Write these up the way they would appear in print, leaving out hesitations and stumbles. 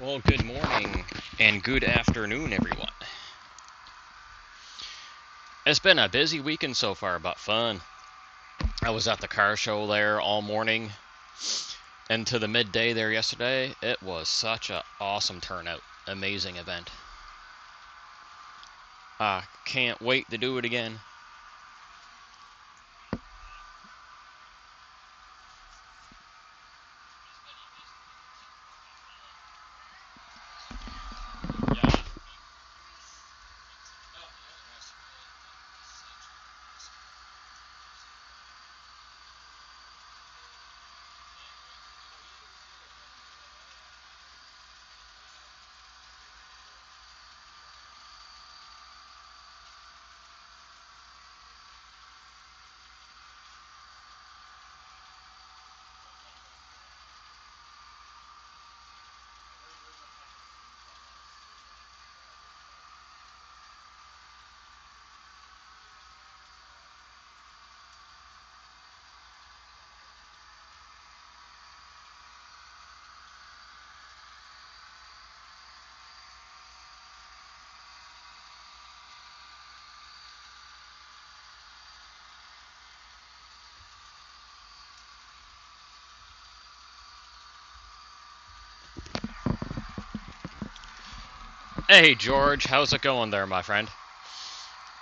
Well, good morning and good afternoon, everyone. It's been a busy weekend so far, but fun. I was at the car show there all morning and to the midday there yesterday. It was such an awesome turnout. Amazing event. I can't wait to do it again. Hey, George, how's it going there, my friend?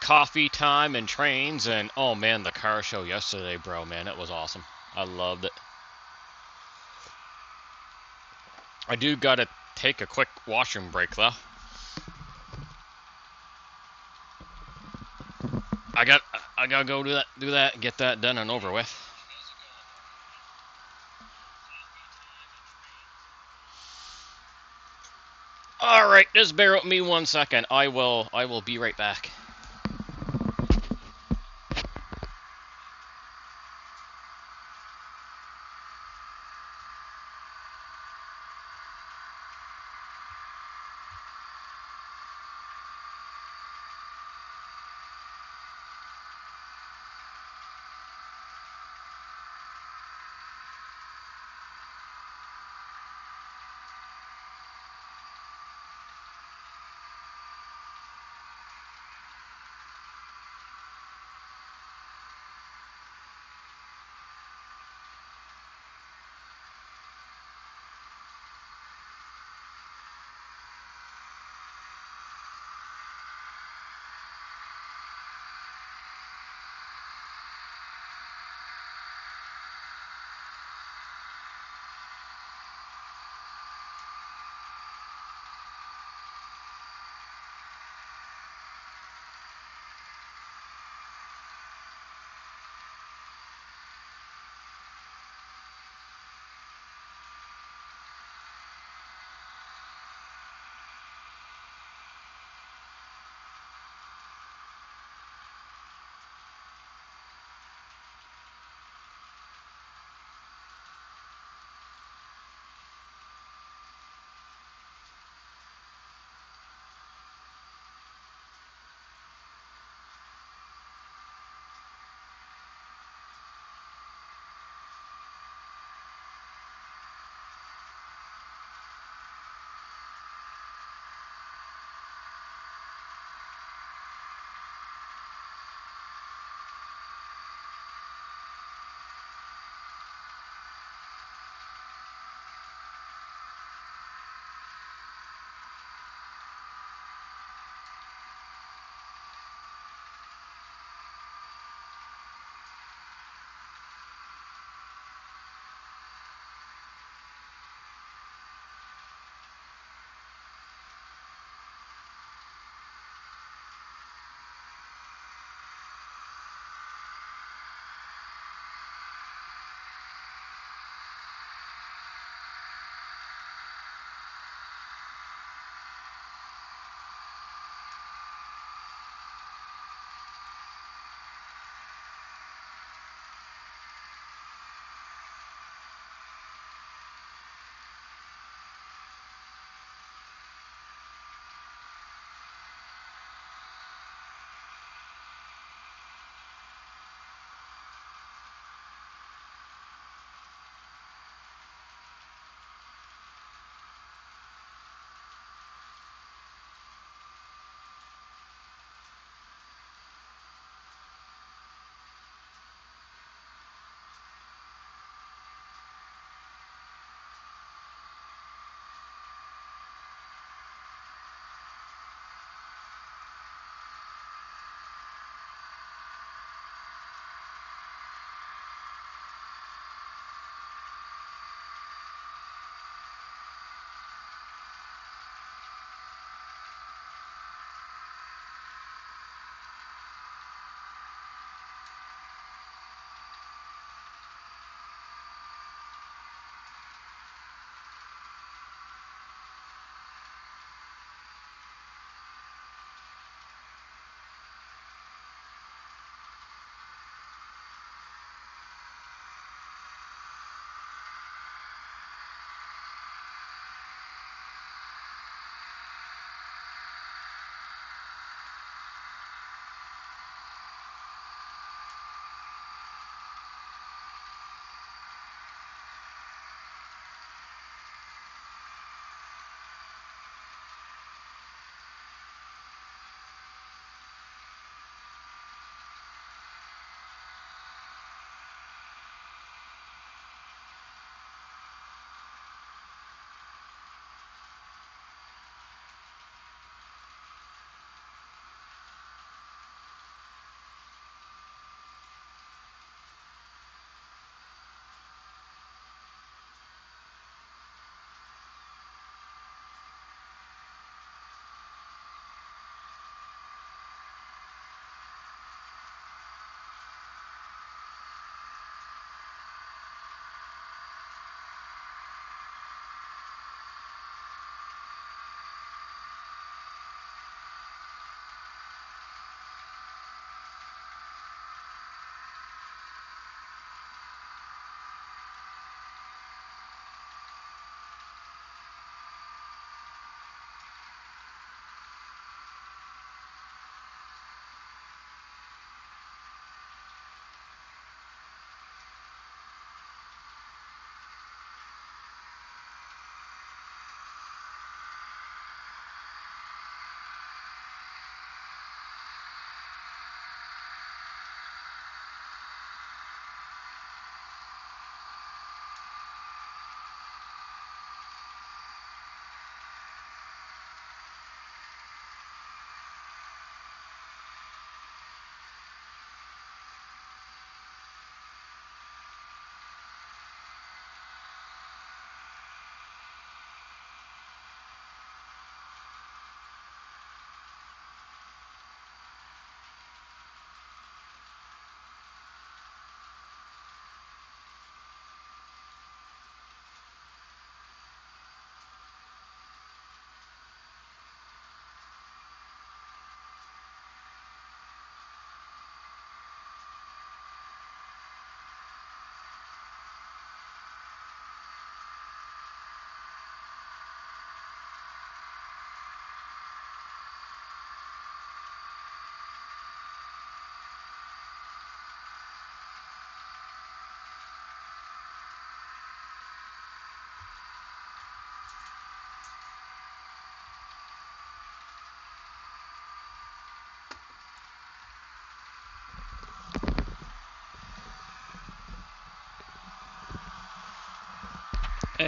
Coffee time and trains, and oh man, the car show yesterday, bro, man, it was awesome. I loved it. I do gotta take a quick washroom break, though. I got I gotta go do that, get that done and over with. All right, just bear with me 1 second. I will be right back.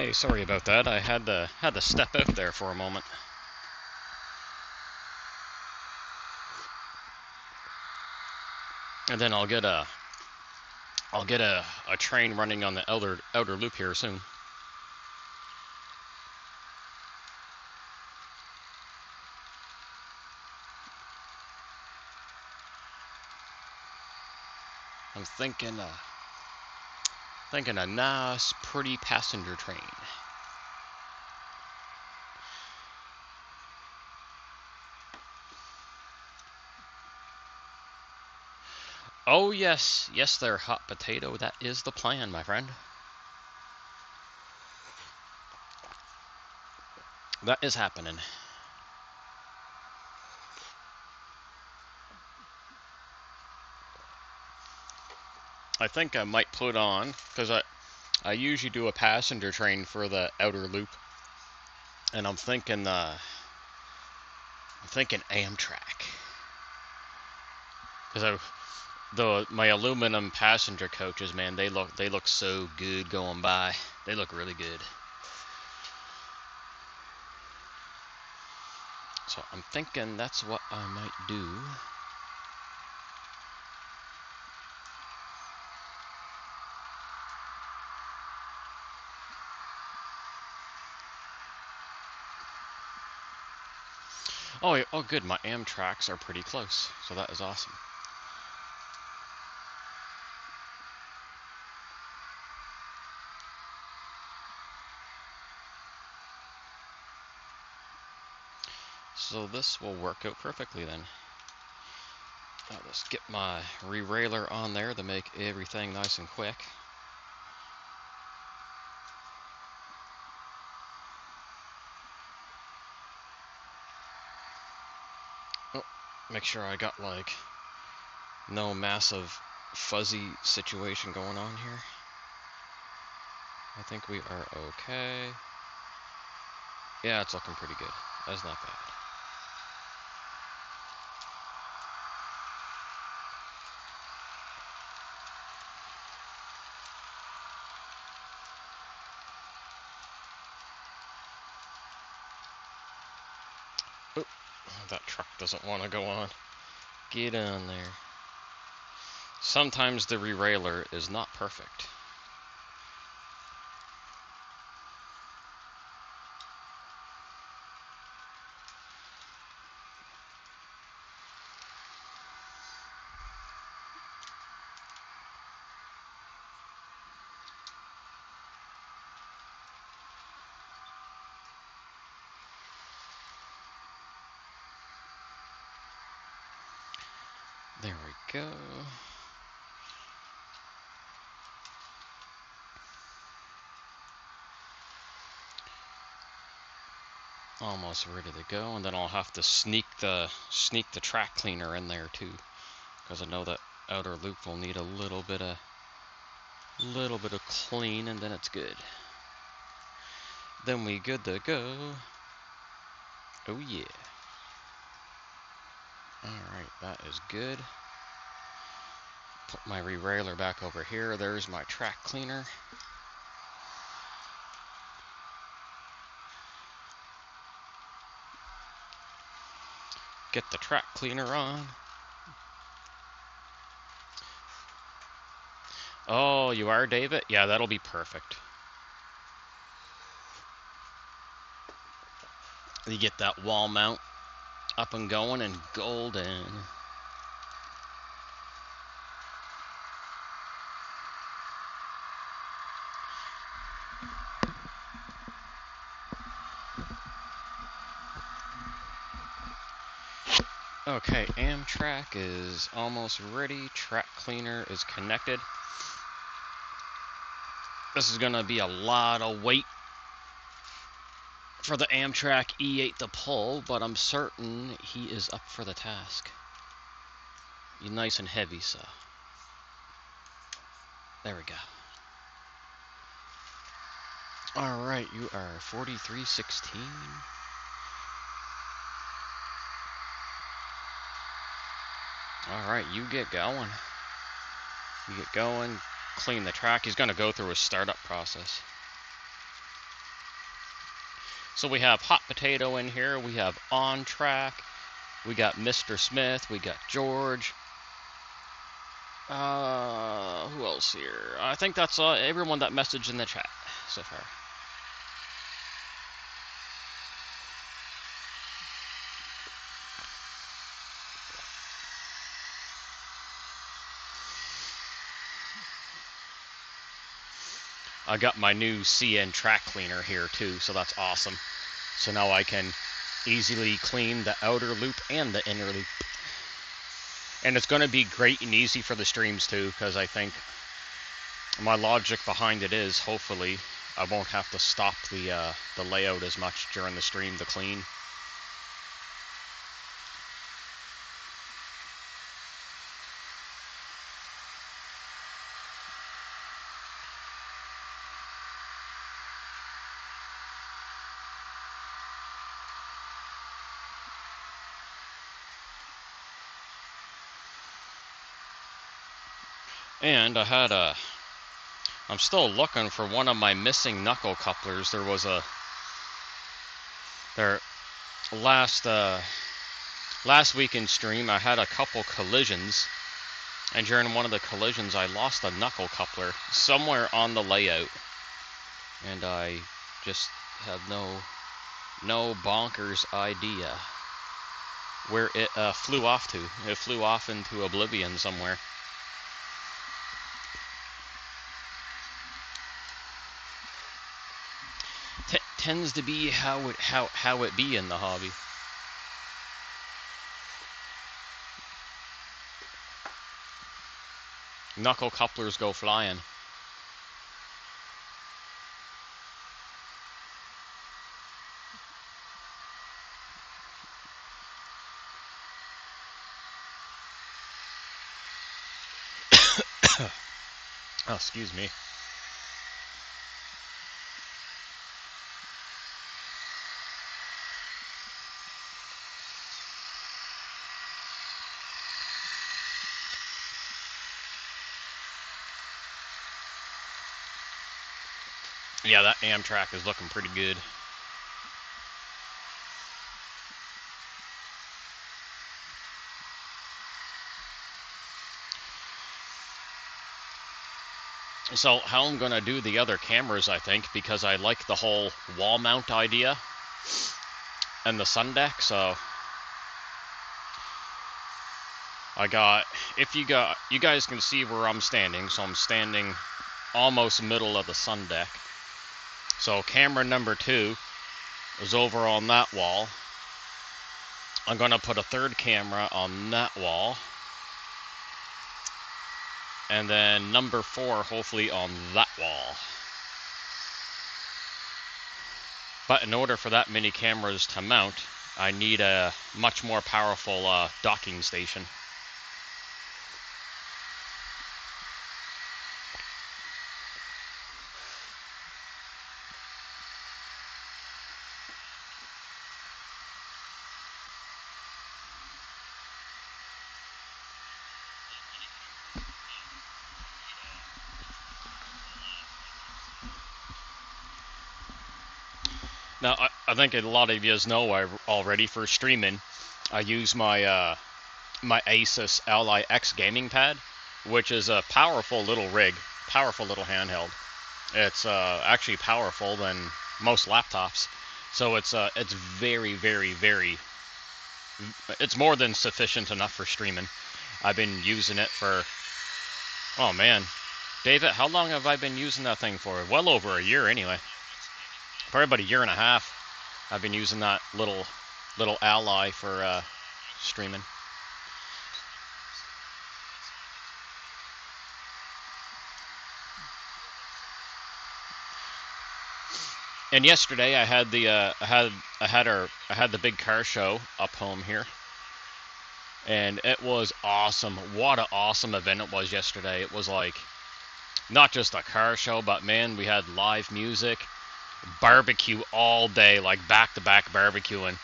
Hey, sorry about that. I had to step out there for a moment. And then I'll get a train running on the outer loop here soon. I'm thinking a nice, pretty passenger train. Oh yes, yes there, hot potato. That is the plan, my friend. That is happening. I think I might put on, because I usually do a passenger train for the outer loop, and I'm thinking Amtrak, because my aluminum passenger coaches, man, they look so good going by. They look really good. So I'm thinking that's what I might do. Oh, good. My Amtraks are pretty close, so that is awesome. So this will work out perfectly then. I'll just get my re-railer on there to make everything nice and quick. Oh, make sure I got like no massive fuzzy situation going on here. I think we are okay. Yeah, it's looking pretty good. That's not bad. Oh, that truck doesn't want to go on. Get on there. Sometimes the re-railer is not perfect. There we go. Almost ready to go, and then I'll have to sneak the track cleaner in there too, because I know that outer loop will need a little bit of clean, and then it's good. Then we good to go. Oh yeah. Alright, that is good. Put my re-railer back over here. There's my track cleaner. Get the track cleaner on. Oh, you are, David? Yeah, that'll be perfect. You get that wall mount up and going and golden. Okay, Amtrak is almost ready. Track cleaner is connected. This is gonna be a lot of weight for the Amtrak E8 to pull, but I'm certain he is up for the task. He's nice and heavy, so there we go. Alright, you are 4316. Alright, you get going. You get going, clean the track. He's gonna go through a startup process. So we have Hot Potato in here, we have On Track, we got Mr. Smith, we got George. Who else here? I think that's everyone that messaged in the chat so far. I got my new CN track cleaner here too, so that's awesome. So now I can easily clean the outer loop and the inner loop. And it's going to be great and easy for the streams too, because I think my logic behind it is, hopefully, I won't have to stop the layout as much during the stream to clean. And I'm still looking for one of my missing knuckle couplers. There was last weekend stream, I had a couple collisions, and during one of the collisions, I lost a knuckle coupler somewhere on the layout, and I just have no bonkers idea where it flew off to. It flew off into oblivion somewhere. Tends to be how it be in the hobby. Knuckle couplers go flying. Oh, excuse me. Yeah, that Amtrak is looking pretty good. So how I'm going to do the other cameras, I think, because I like the whole wall mount idea and the Sundeck, so you guys can see where I'm standing, so I'm standing almost middle of the Sundeck. So camera number 2 is over on that wall. I'm going to put a third camera on that wall. And then number 4 hopefully on that wall. But in order for that many cameras to mount, I need a much more powerful docking station. Now, I think a lot of you know already for streaming, I use my my Asus Ally X gaming pad, which is a powerful little rig, powerful little handheld. It's actually powerful than most laptops, so it's very, very, very. It's more than sufficient enough for streaming. I've been using it for. Oh man, David, how long have I been using that thing for? Well over a year, anyway. Probably about a year and a half. I've been using that little Ally for streaming. And yesterday I had the big car show up home here, and it was awesome. What an awesome event it was yesterday. It was like not just a car show, but man, we had live music, barbecue all day, like back-to-back barbecuing.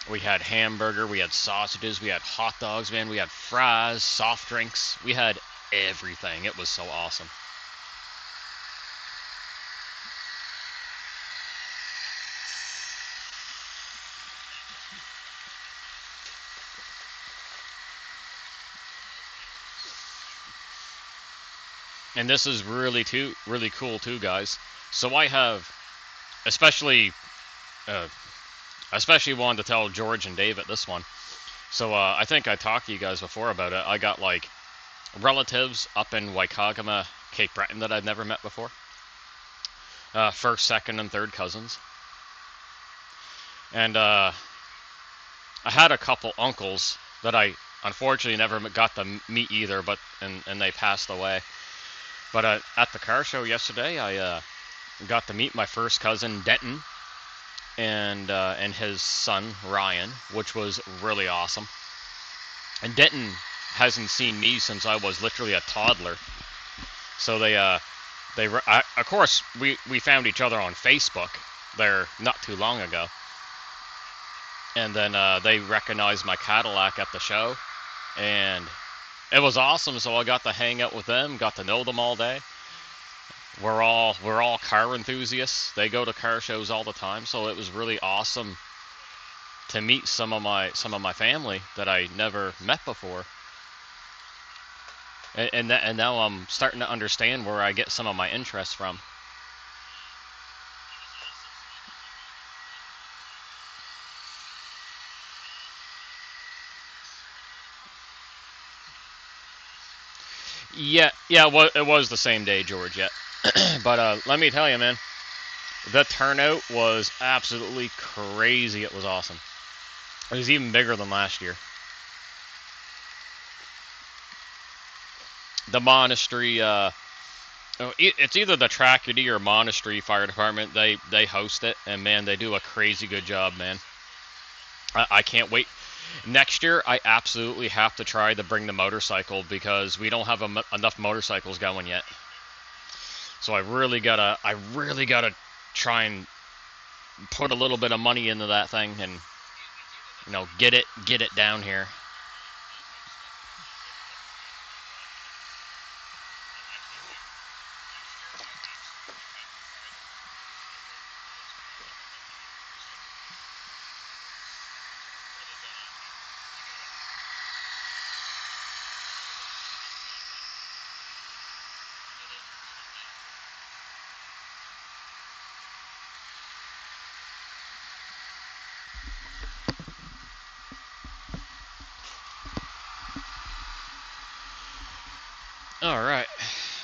We had hamburger, we had sausages, we had hot dogs, man, we had fries, soft drinks, we had everything. It was so awesome. and this is really cool too, guys. So I have, especially, uh, especially wanted to tell George and David this one. So I think I talked to you guys before about it. I got like relatives up in Waikagama, Cape Breton that I'd never met before. First, second, and third cousins. And I had a couple uncles that I unfortunately never got to meet either, but and they passed away. But at the car show yesterday, I got to meet my first cousin Denton and his son Ryan, which was really awesome. And Denton hasn't seen me since I was literally a toddler. So of course we found each other on Facebook there not too long ago. And then they recognized my Cadillac at the show, and it was awesome. So I got to hang out with them, got to know them all day. We're all car enthusiasts. They go to car shows all the time, so it was really awesome to meet some of my family that I never met before. And now I'm starting to understand where I get some of my interests from. Yeah, well, it was the same day, George. Yeah, but let me tell you, man, the turnout was absolutely crazy. It was awesome. It was even bigger than last year. The monastery, it's either the Tracadie or Monastery Fire Department. They host it, and man, they do a crazy good job, man. I can't wait. Next year, I absolutely have to try to bring the motorcycle because we don't have enough motorcycles going yet. So I really gotta try and put a little bit of money into that thing and get it down here. All right,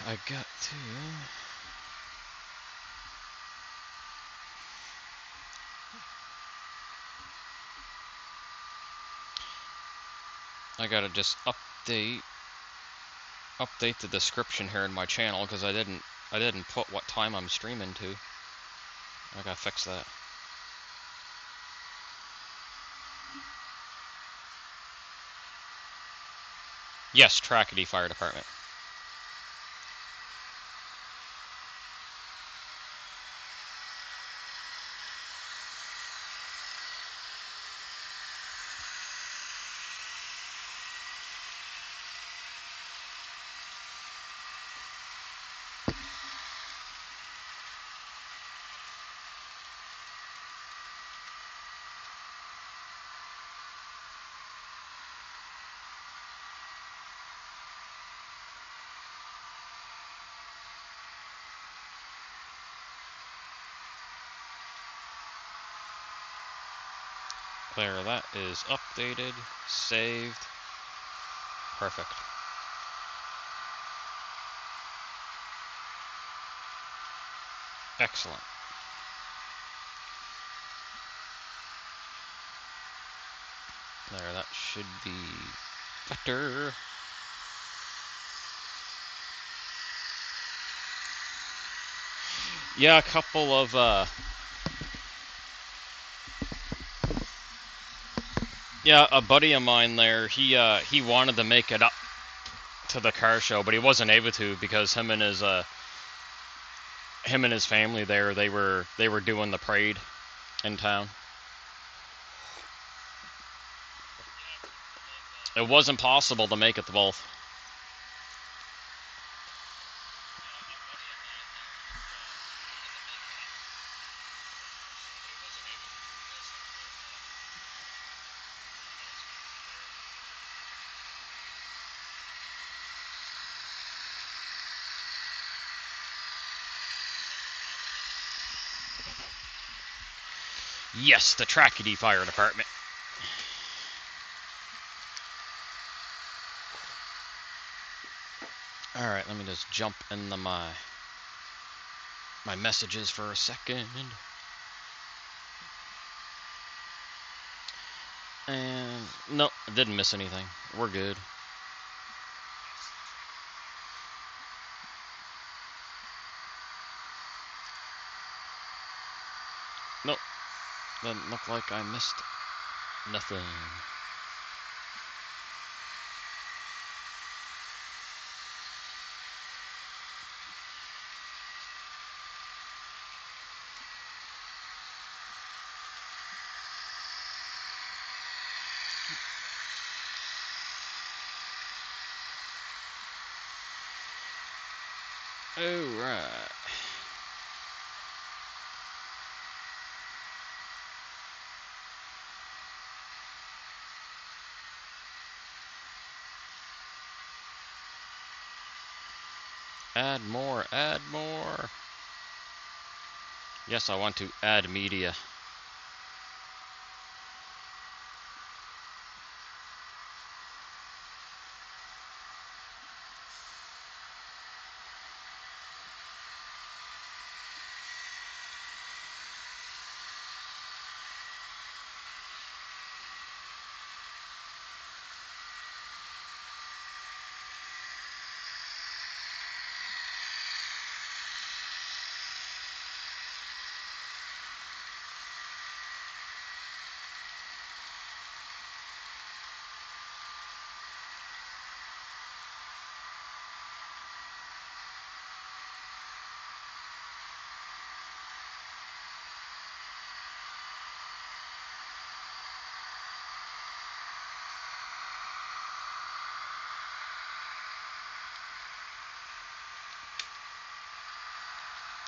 I got to. I gotta just update the description here in my channel because I didn't put what time I'm streaming to. I gotta fix that. Yes, Tracadie Fire Department. There, that is updated, saved. Perfect. Excellent. There, that should be better. Yeah, a couple of yeah, a buddy of mine there, he wanted to make it up to the car show, but he wasn't able to because him and his family there, they were doing the parade in town. It wasn't possible to make it to both. Yes, the Trackety Fire Department. Alright, let me just jump into my messages for a second. And no, didn't miss anything. We're good. Nope, doesn't look like I missed nothing. Alright. Add more, add more. Yes, I want to add media.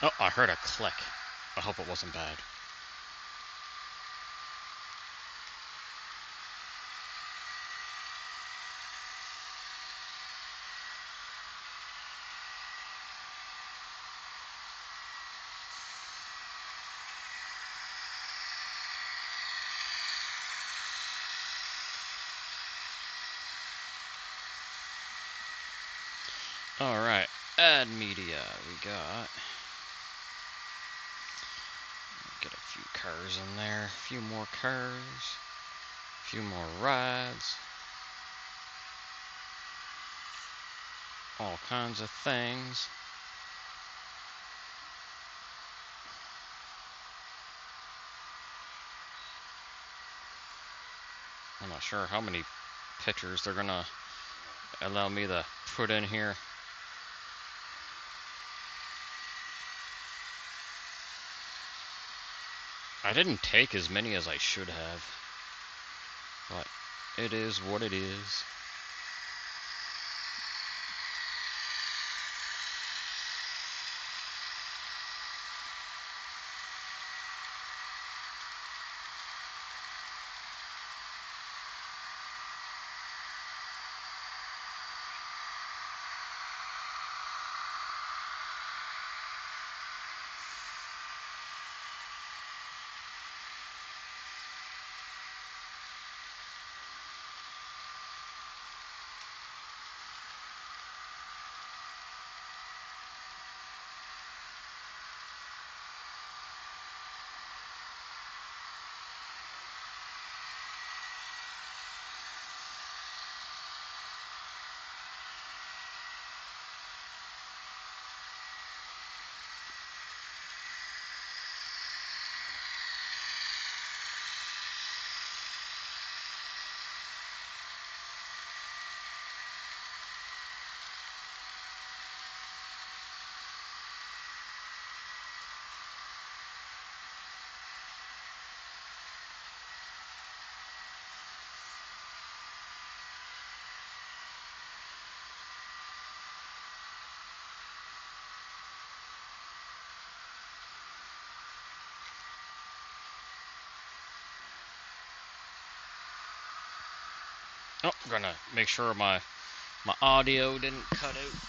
Oh, I heard a click. I hope it wasn't bad. Alright, add media. We got... Get a few cars in there. A few more cars. A few more rides. All kinds of things. I'm not sure how many pictures they're gonna allow me to put in here. I didn't take as many as I should have, but it is what it is. Oh, I'm gonna make sure my audio didn't cut out.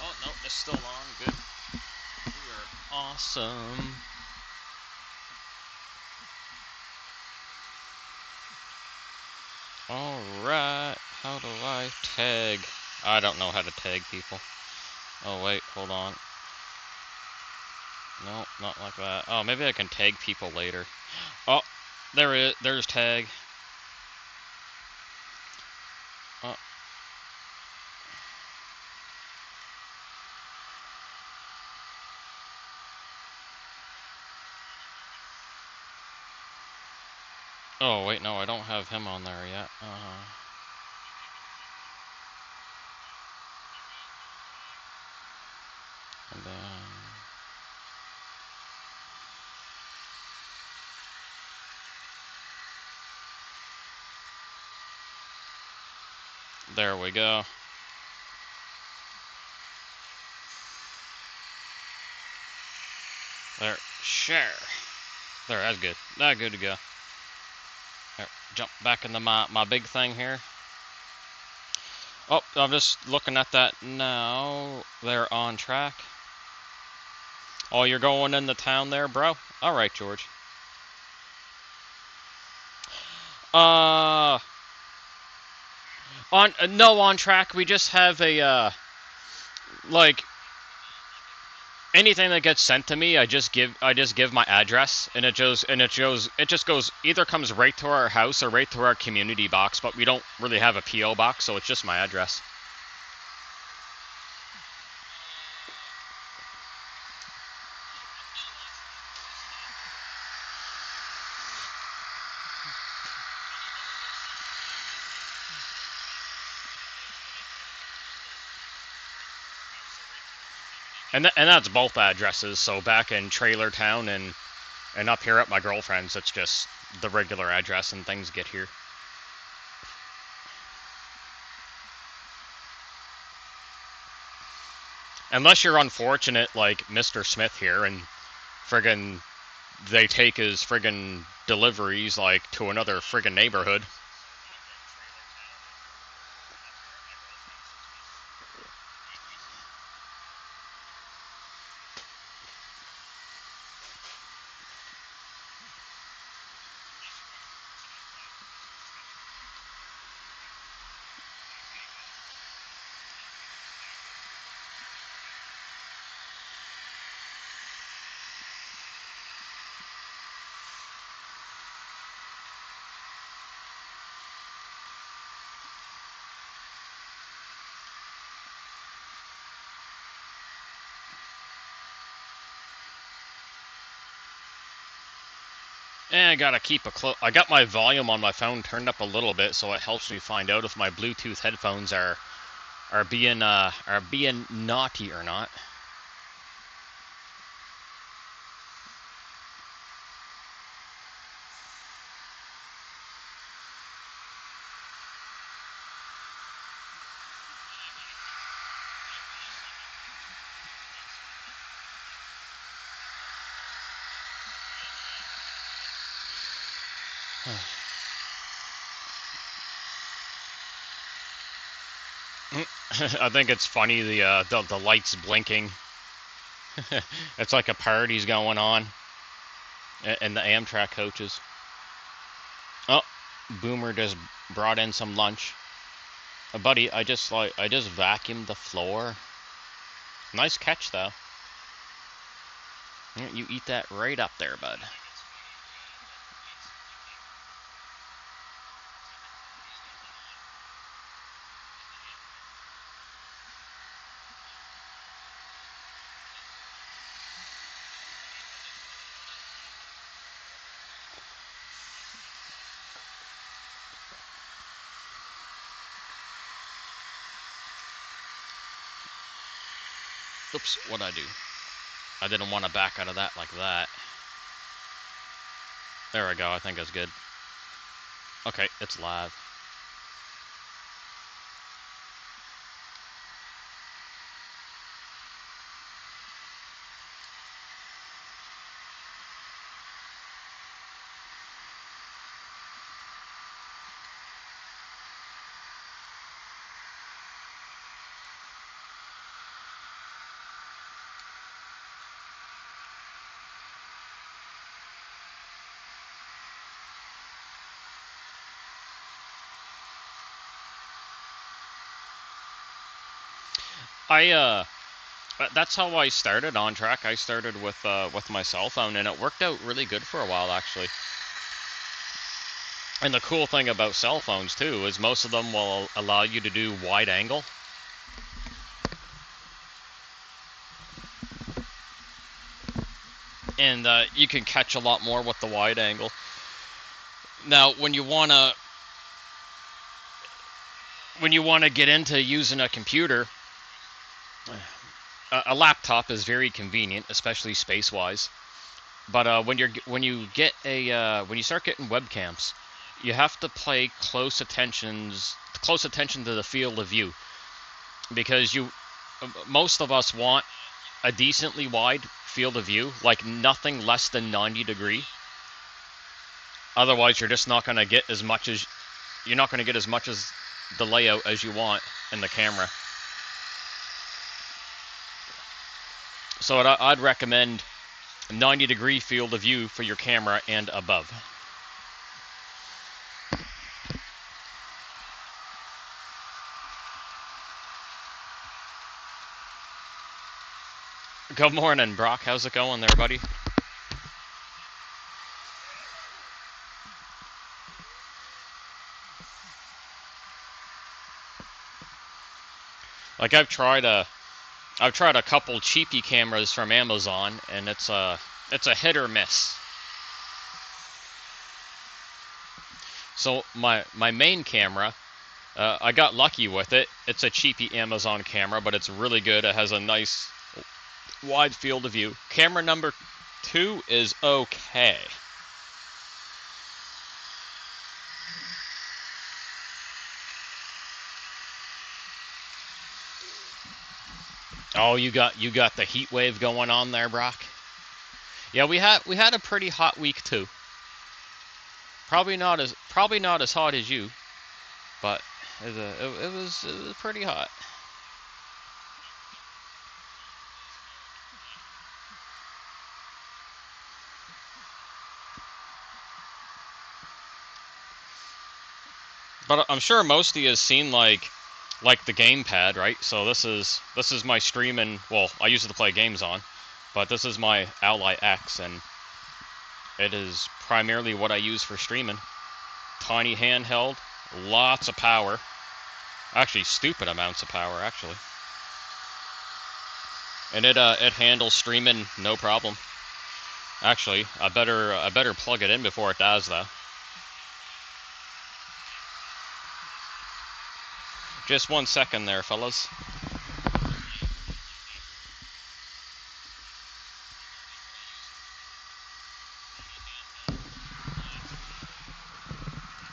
Oh no, it's still on. Good. We are awesome. Alright, how do I tag? I don't know how to tag people. Oh wait, hold on. No, not like that. Oh, maybe I can tag people later. Oh, there's tag. Oh. Oh wait, no, I don't have him on there yet. And then there we go. There, share. There, that's good. That's good to go. There, jump back into my big thing here. Oh, I'm just looking at that now. They're on track. Oh, you're going into town there, bro? Alright, George. On track, we just have a, like, anything that gets sent to me, I just give my address, and it just goes, either comes right to our house or right to our community box, but we don't really have a PO box, so it's just my address. And that's both addresses. So back in Trailer Town and up here at my girlfriend's, it's just the regular address, and things get here. Unless you're unfortunate like Mr. Smith here, and friggin' they take his friggin' deliveries like to another friggin' neighborhood. And I gotta keep I got my volume on my phone turned up a little bit, so it helps me find out if my Bluetooth headphones are being naughty or not. I think it's funny the lights blinking. It's like a party's going on in the Amtrak coaches. Oh, Boomer just brought in some lunch. Buddy, I just vacuumed the floor. Nice catch though. You eat that right up there, bud. Oops, what'd I do? I didn't want to back out of that like that. There we go, I think it's good. Okay, it's live. That's how I started on track. I started with my cell phone, and it worked out really good for a while, actually. And the cool thing about cell phones too is most of them will allow you to do wide angle. And you can catch a lot more with the wide angle. Now, when you wanna get into using a computer, a laptop is very convenient, especially space-wise. But when you start getting webcams, you have to pay close attention to the field of view, because most of us want a decently wide field of view, like nothing less than 90 degree. Otherwise, you're just not going to get as much as the layout as you want in the camera. So I'd recommend 90 degree field of view for your camera and above. Good morning, Brock. How's it going there, buddy? Like I've tried a couple cheapy cameras from Amazon, and it's a hit or miss. So my main camera, I got lucky with it. It's a cheapy Amazon camera, but it's really good. It has a nice wide field of view. Camera number 2 is okay. Oh, you got the heat wave going on there, Brock. Yeah, we had a pretty hot week too. Probably not as hot as you, but it was pretty hot. But I'm sure most of you has seen like the gamepad, right? So this is my streaming. Well, I use it to play games on, but this is my Ally X, and it is primarily what I use for streaming. Tiny handheld, lots of power. Actually, stupid amounts of power, actually. And it handles streaming no problem. Actually, I better plug it in before it dies, though. Just 1 second there, fellas.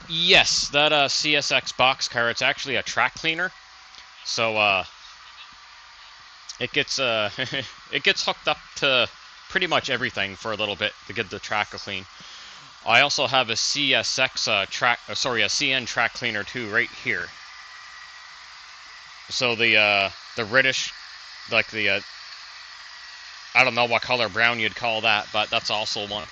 Yes, that CSX boxcar, it's actually a track cleaner. So it gets it gets hooked up to pretty much everything for a little bit to get the track clean. I also have a CSX a CN track cleaner too, right here. So the reddish, like the I don't know what color brown you'd call that, but that's also one.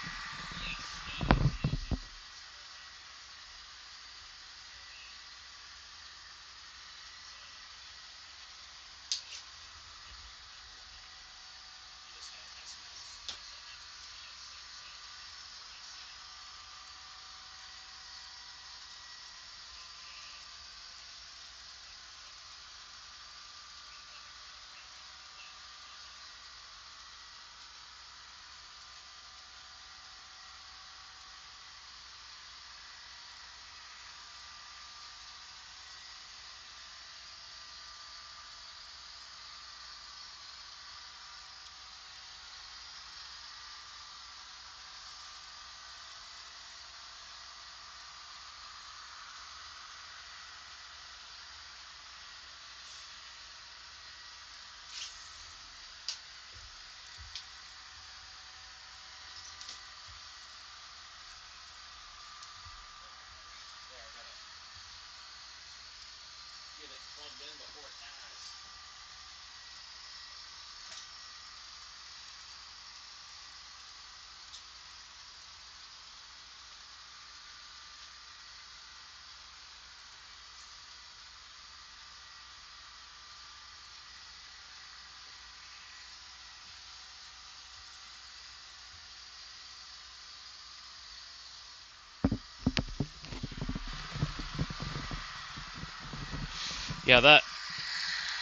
Yeah,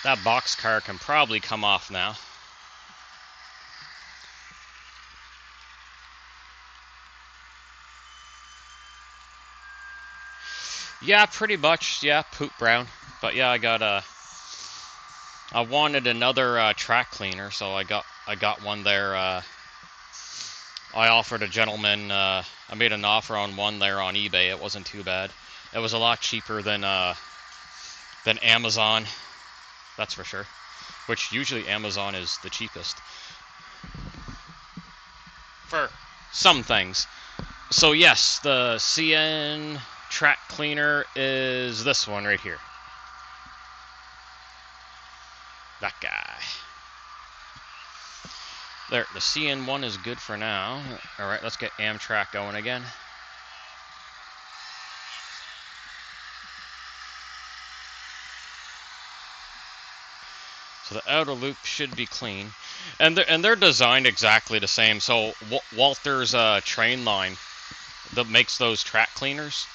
that box car can probably come off now. Yeah, pretty much. Yeah, poop brown. But yeah, I wanted another track cleaner, so I got one there. I offered a gentleman. I made an offer on one there on eBay. It wasn't too bad. It was a lot cheaper than Amazon. That's for sure. Which usually Amazon is the cheapest for some things. So yes, the CN track cleaner is this one right here. That guy. There, the CN1 is good for now. Alright, let's get Amtrak going again. So the outer loop should be clean. And they're designed exactly the same. So Walter's train line that makes those track cleaners.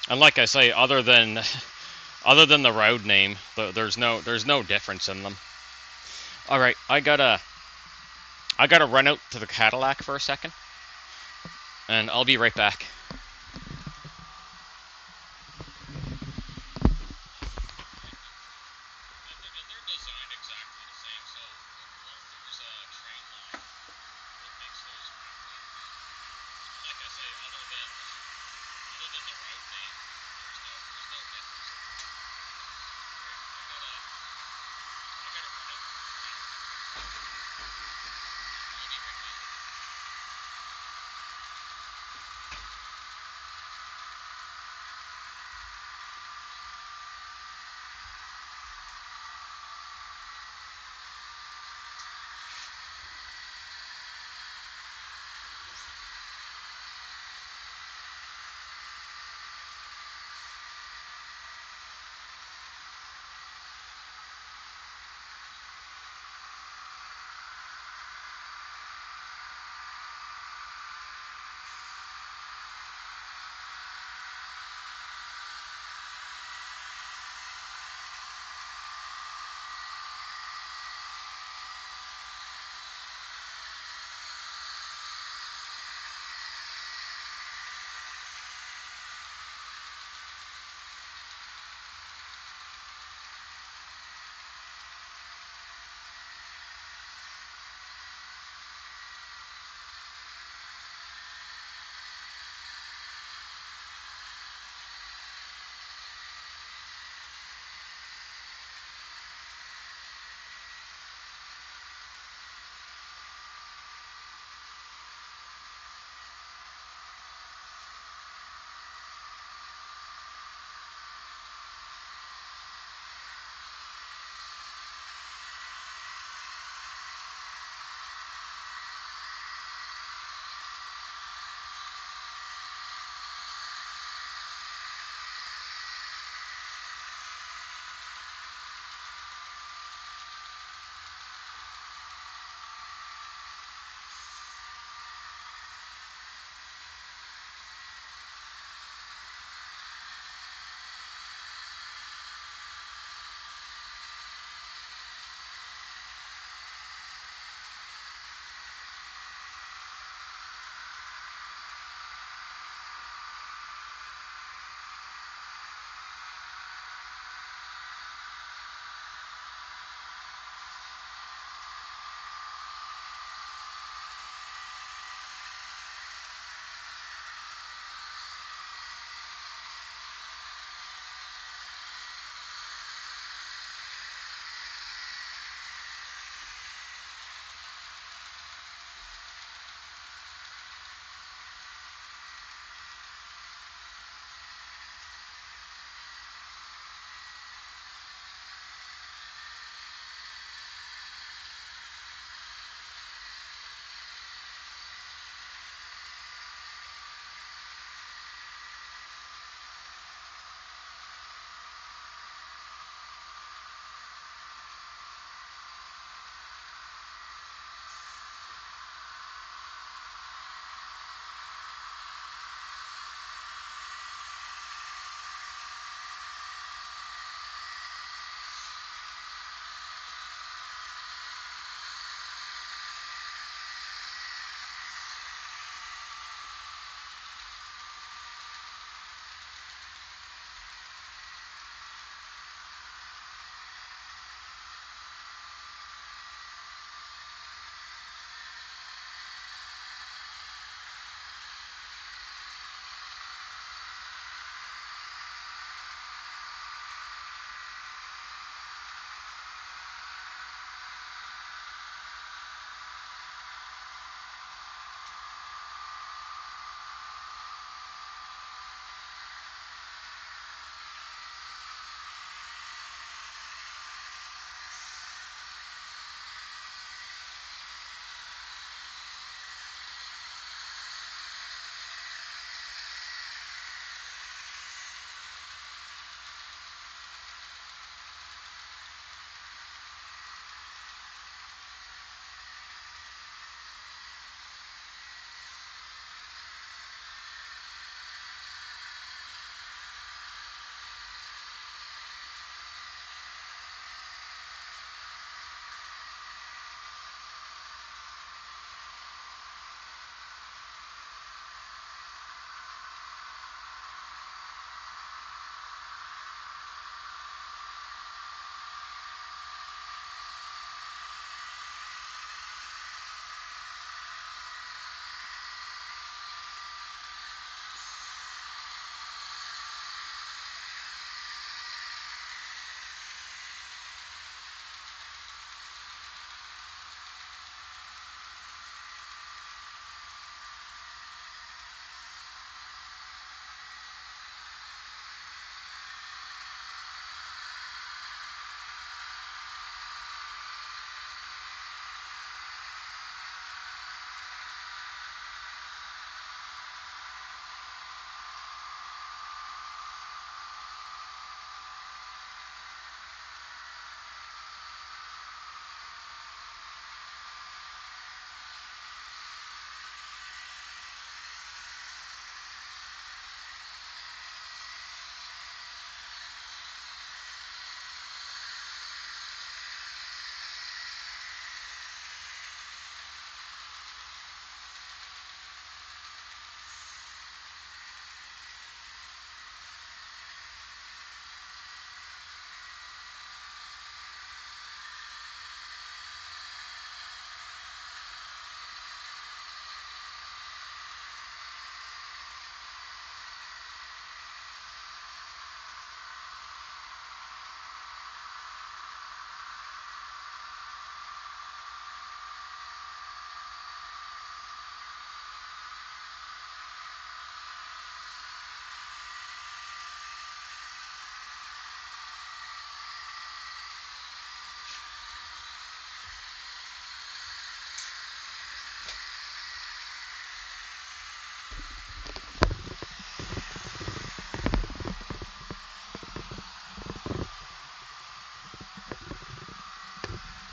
And like I say, other than the road name, there's no difference in them. All right, I gotta run out to the Cadillac for a second, and I'll be right back.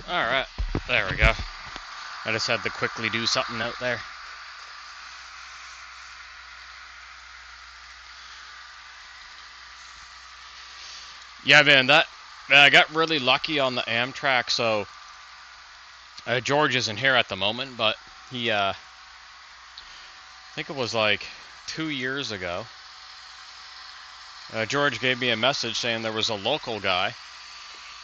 Alright, there we go. I just had to quickly do something out there. Yeah, man, I got really lucky on the Amtrak, so George isn't here at the moment, but he, I think it was like 2 years ago, George gave me a message saying there was a local guy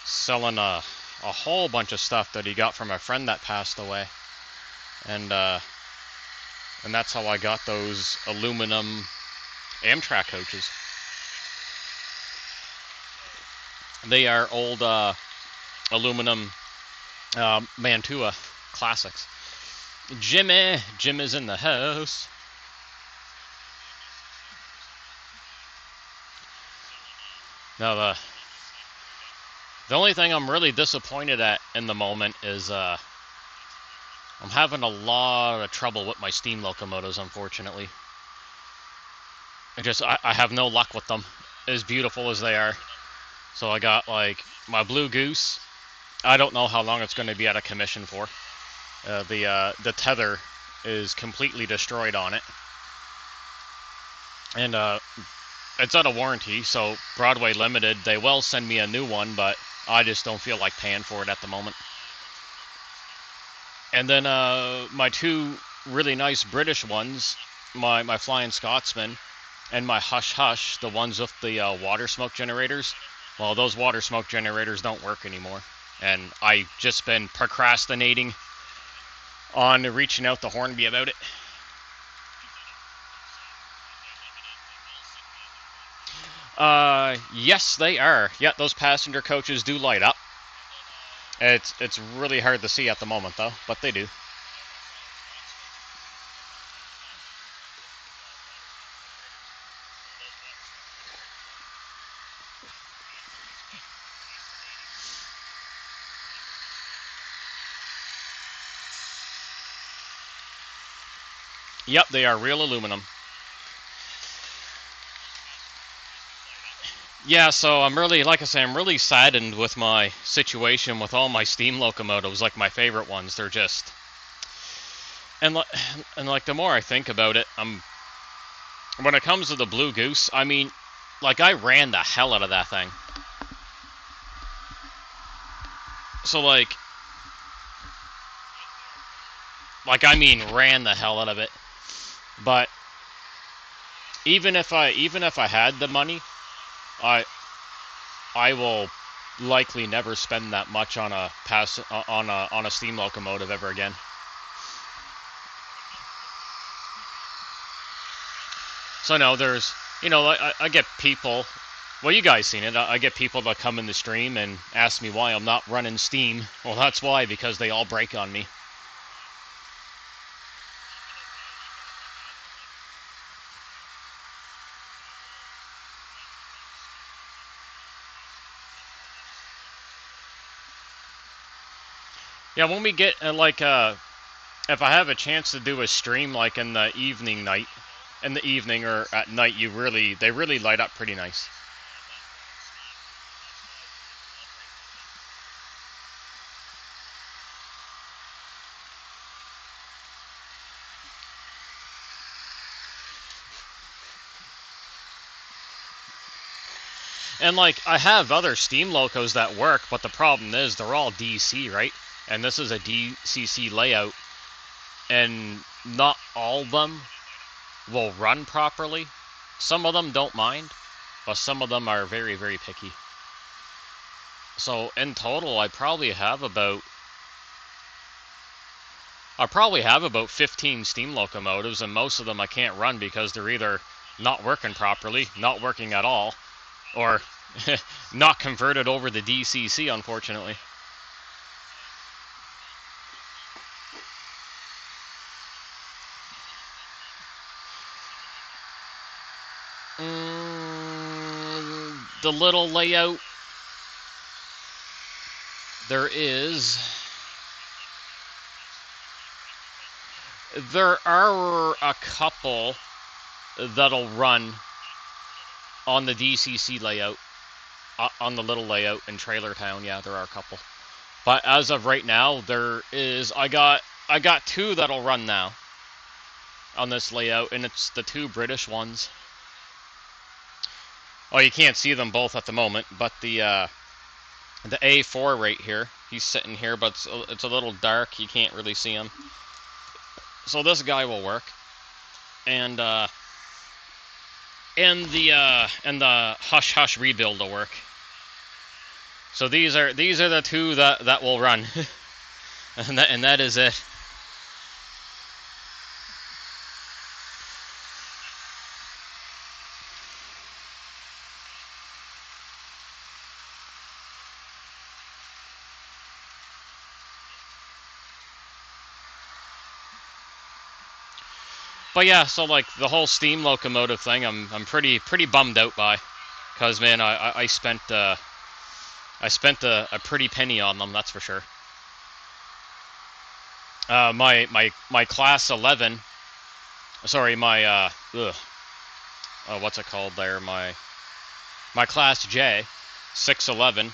selling a whole bunch of stuff that he got from a friend that passed away, and that's how I got those aluminum Amtrak coaches. They are old aluminum Mantua classics. Jim is in the house. Now the only thing I'm really disappointed at in the moment is I'm having a lot of trouble with my steam locomotives, unfortunately. I have no luck with them, as beautiful as they are. So I got like my Blue Goose. I don't know how long it's going to be out of commission for. The tether is completely destroyed on it, and it's out of warranty. So Broadway Limited, they will send me a new one, but I just don't feel like paying for it at the moment. And then my two really nice British ones, my Flying Scotsman and my Hush Hush, the ones with the water smoke generators. Well, those water smoke generators don't work anymore, and I've just been procrastinating on reaching out to Hornby about it. Yes, they are. Yeah, those passenger coaches do light up. It's really hard to see at the moment, though, but they do. Yep, they are real aluminum. Yeah, so I'm really, like I say, I'm really saddened with my situation with all my steam locomotives, like my favorite ones. They're just... And like the more I think about it, when it comes to the Blue Goose, I mean, like I ran the hell out of that thing. So like I mean ran the hell out of it. But even if I had the money, I will likely never spend that much on a steam locomotive ever again. So no, there's, I get people, well, you guys seen it, I get people that come in the stream and ask me why I'm not running steam. Well, that's why, because they all break on me. Yeah, when we get, if I have a chance to do a stream, like in the evening or at night, they really light up pretty nice. And like, I have other steam locos that work, but the problem is they're all DC, right? And this is a DCC layout, and not all of them will run properly. Some of them don't mind, but some of them are very, very picky. So in total, I probably have about 15 steam locomotives, and most of them I can't run because they're either not working properly, not working at all, or not converted over the DCC, unfortunately. The little layout, there are a couple that'll run on the DCC layout, on the little layout in Trailer Town. Yeah, there are a couple. But as of right now, I got two that'll run now on this layout, and it's the two British ones. Oh, you can't see them both at the moment, but the A4 right here, he's sitting here, but it's a little dark. You can't really see him. So this guy will work, and the hush hush rebuild will work. So these are the two that will run, and that is it. But yeah, so like the whole steam locomotive thing, I'm pretty bummed out by, cause man, I spent a pretty penny on them, that's for sure. My class 11, sorry, my what's it called there? My class J, 611,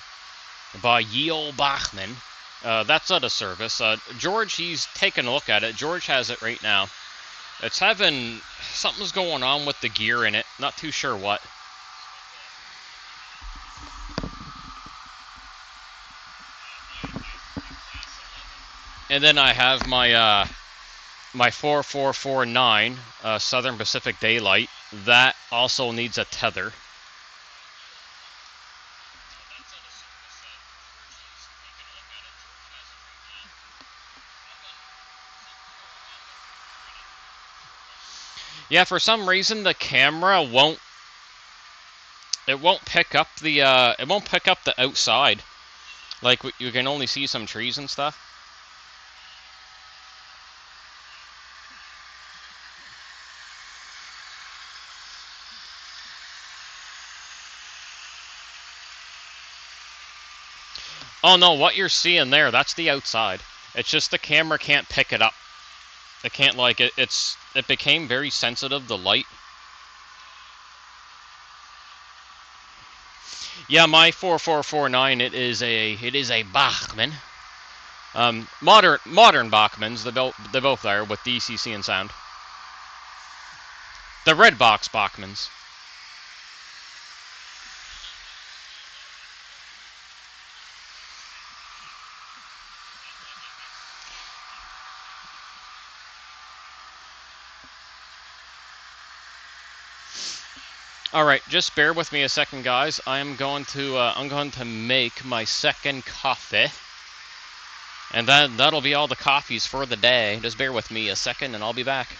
by Yeo Bachman. That's out of service. George, he's taking a look at it. George has it right now. It's having... something's going on with the gear in it. Not too sure what. And then I have my my 4449 Southern Pacific Daylight. That also needs a tether. Yeah, for some reason the camera won't pick up the outside. Like you can only see some trees and stuff. Oh no, what you're seeing there, that's the outside. It's just the camera can't pick it up. It can't like it. It became very sensitive, the light. Yeah, my 4449. It is a Bachmann. Modern Bachmanns. They both are with DCC and sound. The red box Bachmanns. All right, just bear with me a second, guys. I'm going to make my second coffee, and that'll be all the coffees for the day. Just bear with me a second, and I'll be back.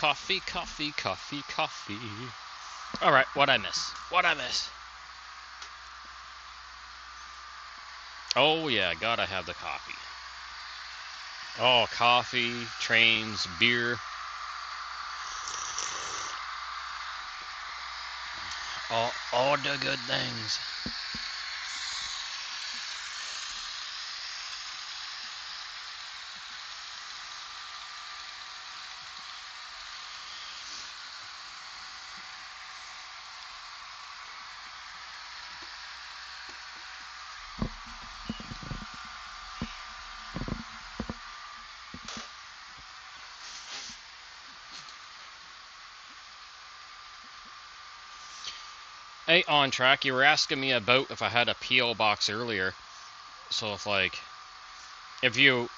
coffee, coffee, coffee, coffee. Alright, what'd I miss? What'd I miss? Oh yeah, gotta have the coffee. Oh, coffee, trains, beer. All the good things. Hey, on track, you were asking me about if I had a P.O. box earlier. So if you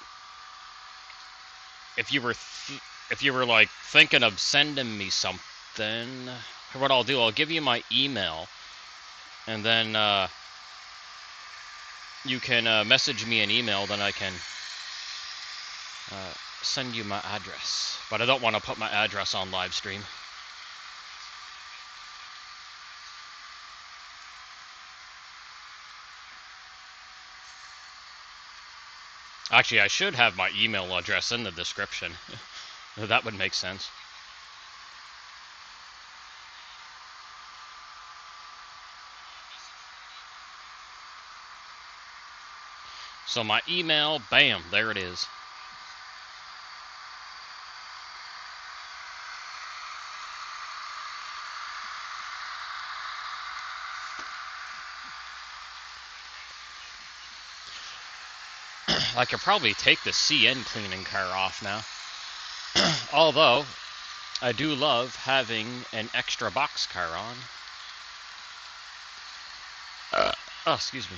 were like thinking of sending me something, what I'll do, I'll give you my email, and then you can message me an email, then I can send you my address. But I don't want to put my address on live stream. Actually, I should have my email address in the description. That would make sense. So my email, bam, there it is. I could probably take the CN cleaning car off now. Although, I do love having an extra box car on. Oh, excuse me.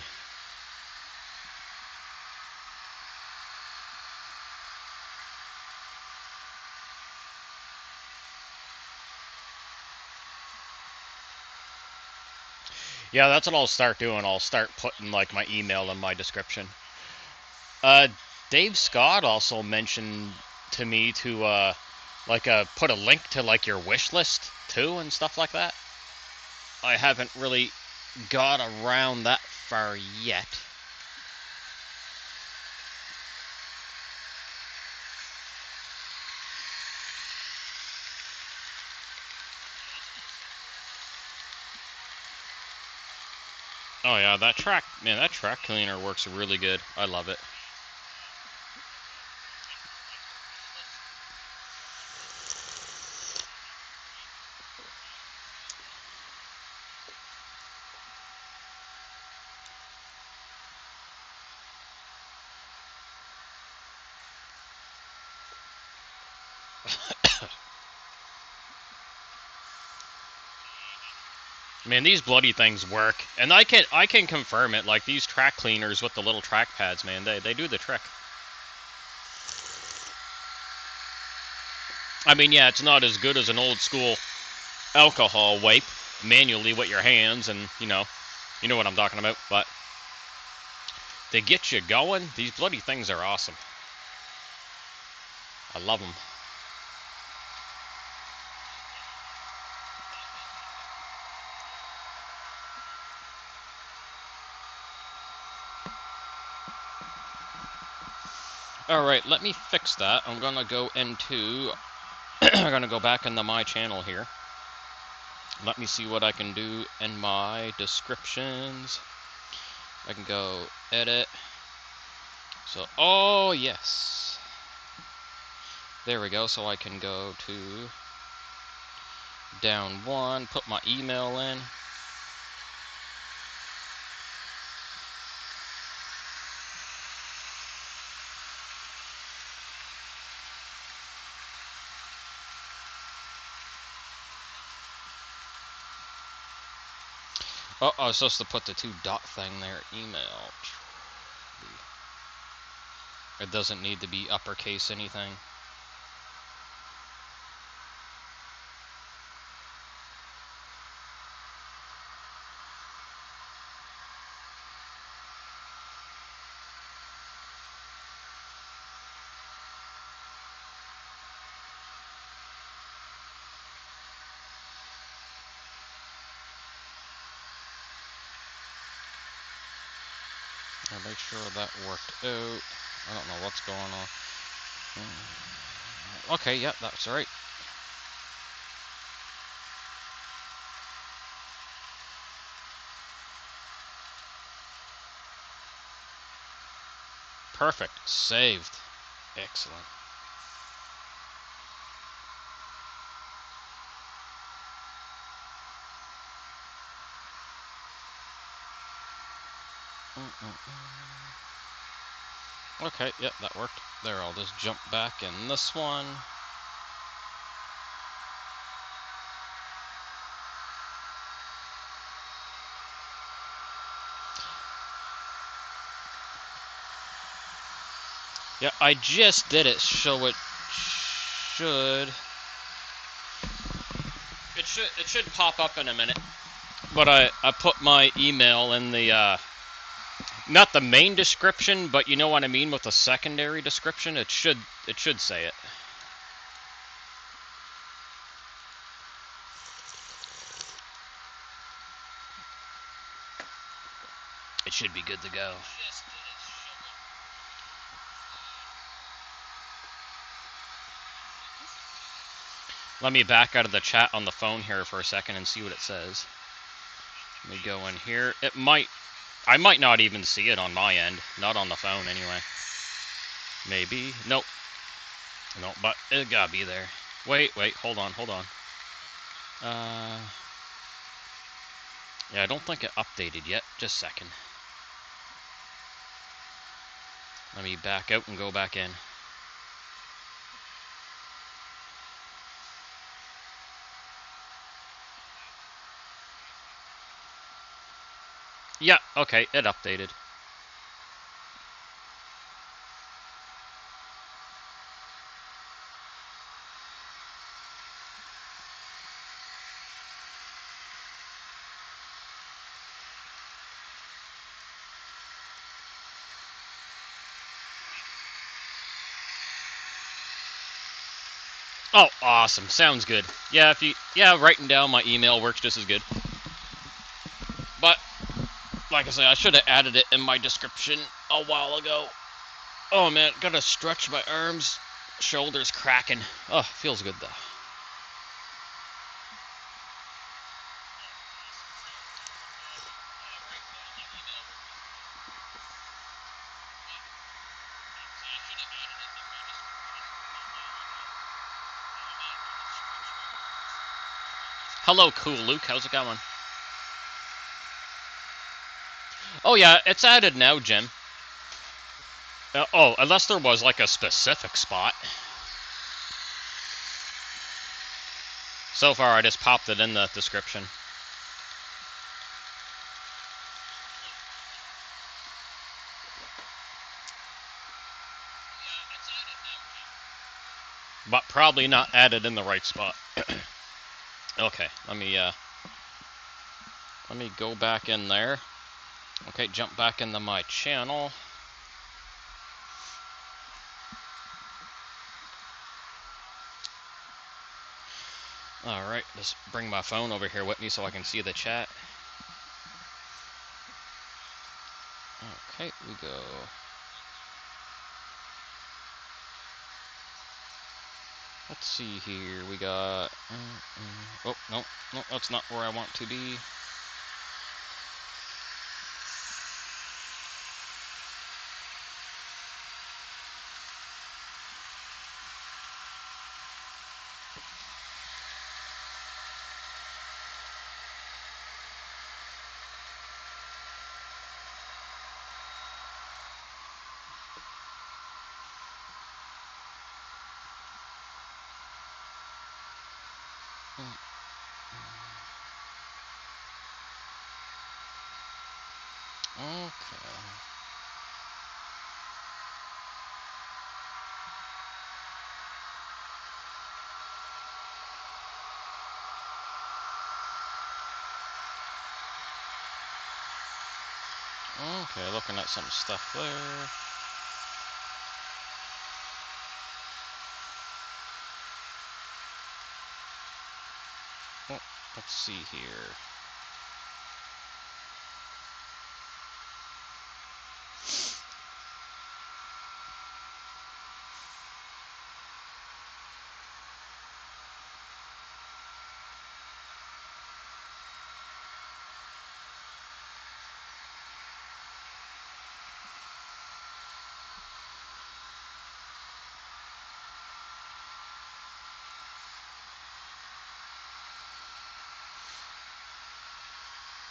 Yeah, that's what I'll start doing. I'll start putting like my email in my description. Dave Scott also mentioned to me to put a link to like your wish list too and stuff like that. I haven't really got around that far yet. Oh yeah, that track cleaner works really good. I love it. Man, these bloody things work, and I can confirm it. Like these track cleaners with the little track pads, man, they do the trick. I mean, yeah, it's not as good as an old school alcohol wipe manually with your hands, and you know what I'm talking about. But they get you going. These bloody things are awesome. I love them. Alright, let me fix that. I'm gonna go into... I'm gonna go back into my channel here. Let me see what I can do in my descriptions. I can go edit. So, oh yes. There we go. So I can go to down one, put my email in. Oh, I was supposed to put the two dot thing there. Email. It doesn't need to be uppercase anything. I'll make sure that worked out. I don't know what's going on. Okay, yep, that's right. Perfect. Saved. Excellent. Okay, yep, that worked. There, I'll just jump back in this one. Yeah, I just did it, so it should pop up in a minute. But I put my email in the not the main description, but you know what I mean with the secondary description. It should say it. It should be good to go. Let me back out of the chat on the phone here for a second and see what it says. Let me go in here. I might not even see it on my end. Not on the phone, anyway. Maybe. Nope. No, but it gotta be there. Wait, hold on. Yeah, I don't think it updated yet. Just a second. Let me back out and go back in. Yeah, okay, it updated. Oh, awesome. Sounds good. Yeah, writing down my email works just as good. But like I say, I should have added it in my description a while ago. Oh man, gotta stretch my arms, shoulders cracking. Oh, feels good though. Hello, cool Luke. How's it going? Oh yeah, it's added now, Jim. Oh, unless there was like a specific spot. So far, I just popped it in the description. But probably not added in the right spot. Okay, let me go back in there. Okay, jump back into my channel. Alright, just bring my phone over here with me so I can see the chat. Okay, we go. Let's see here, we got... Oh, no, that's not where I want to be. Okay. Okay, looking at some stuff there. Oh, let's see here.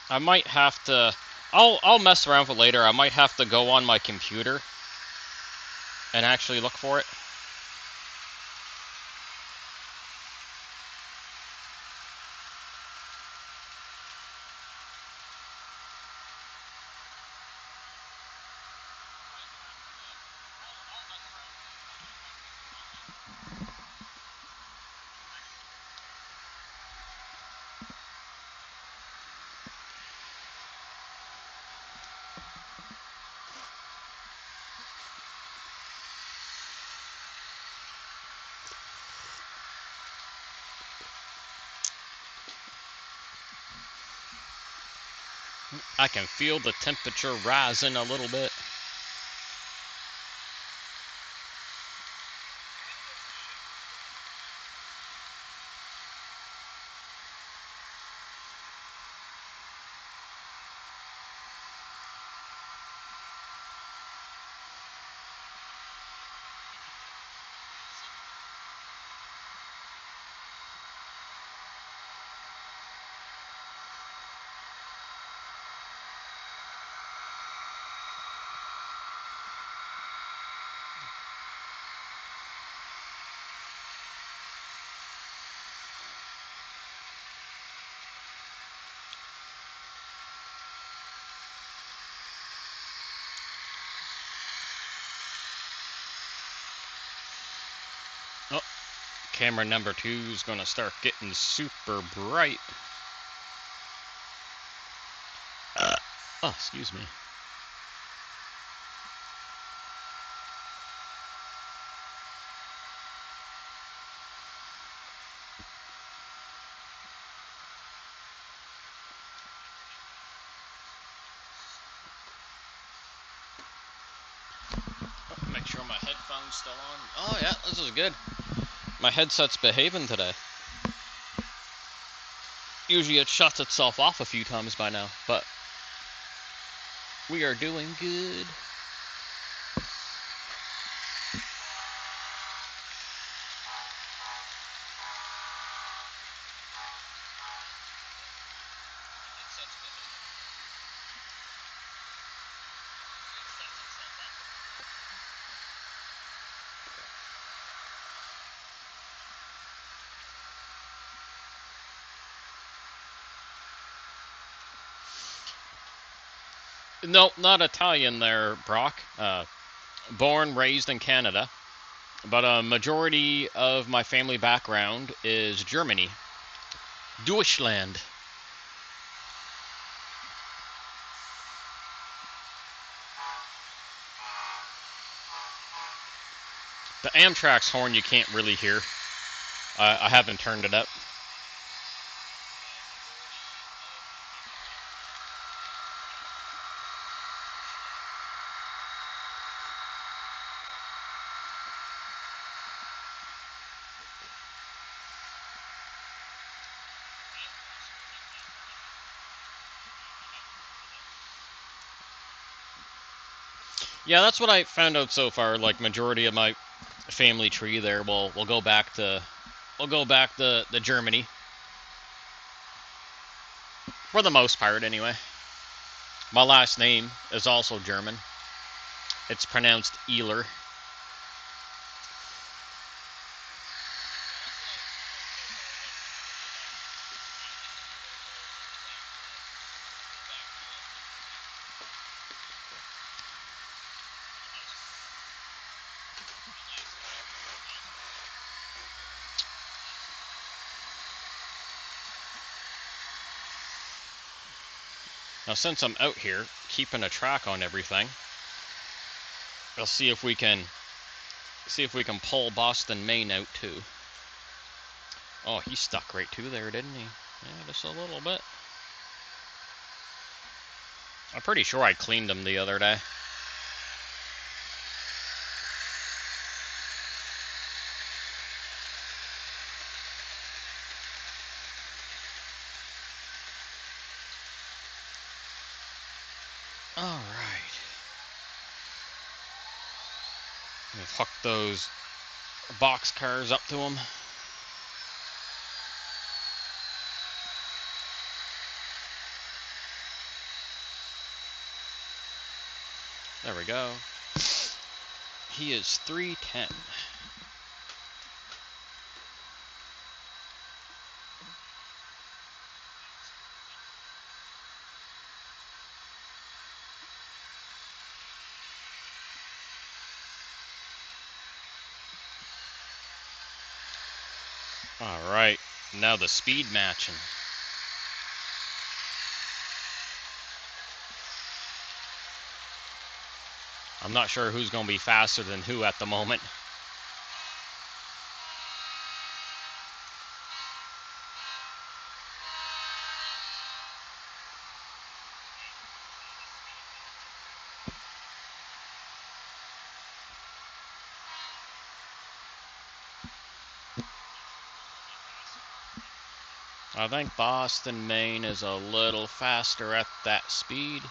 I might have to... I'll mess around with it later. I might have to go on my computer and actually look for it. I can feel the temperature rising a little bit. Oh, camera number 2 is going to start getting super bright. Oh, excuse me. Make sure my headphone's still on. Oh yeah, this is good. My headset's behaving today. Usually it shuts itself off a few times by now, but we are doing good. No, not Italian there, Brock. Born, raised in Canada, but a majority of my family background is Germany. Deutschland. The Amtrak's horn you can't really hear. I haven't turned it up. Yeah, that's what I found out so far. Like majority of my family tree there will go back to Germany for the most part anyway. My last name is also German. It's pronounced Ehler. Now, since I'm out here keeping a track on everything, I'll see if we can pull Boston, Maine out too. Oh, he stuck right to there, didn't he? Yeah, just a little bit. I'm pretty sure I cleaned him the other day. All right. Let's hook those box cars up to him. There we go. He is 310. All right, now the speed matching. I'm not sure who's going to be faster than who at the moment. I think Boston, Maine is a little faster at that speed.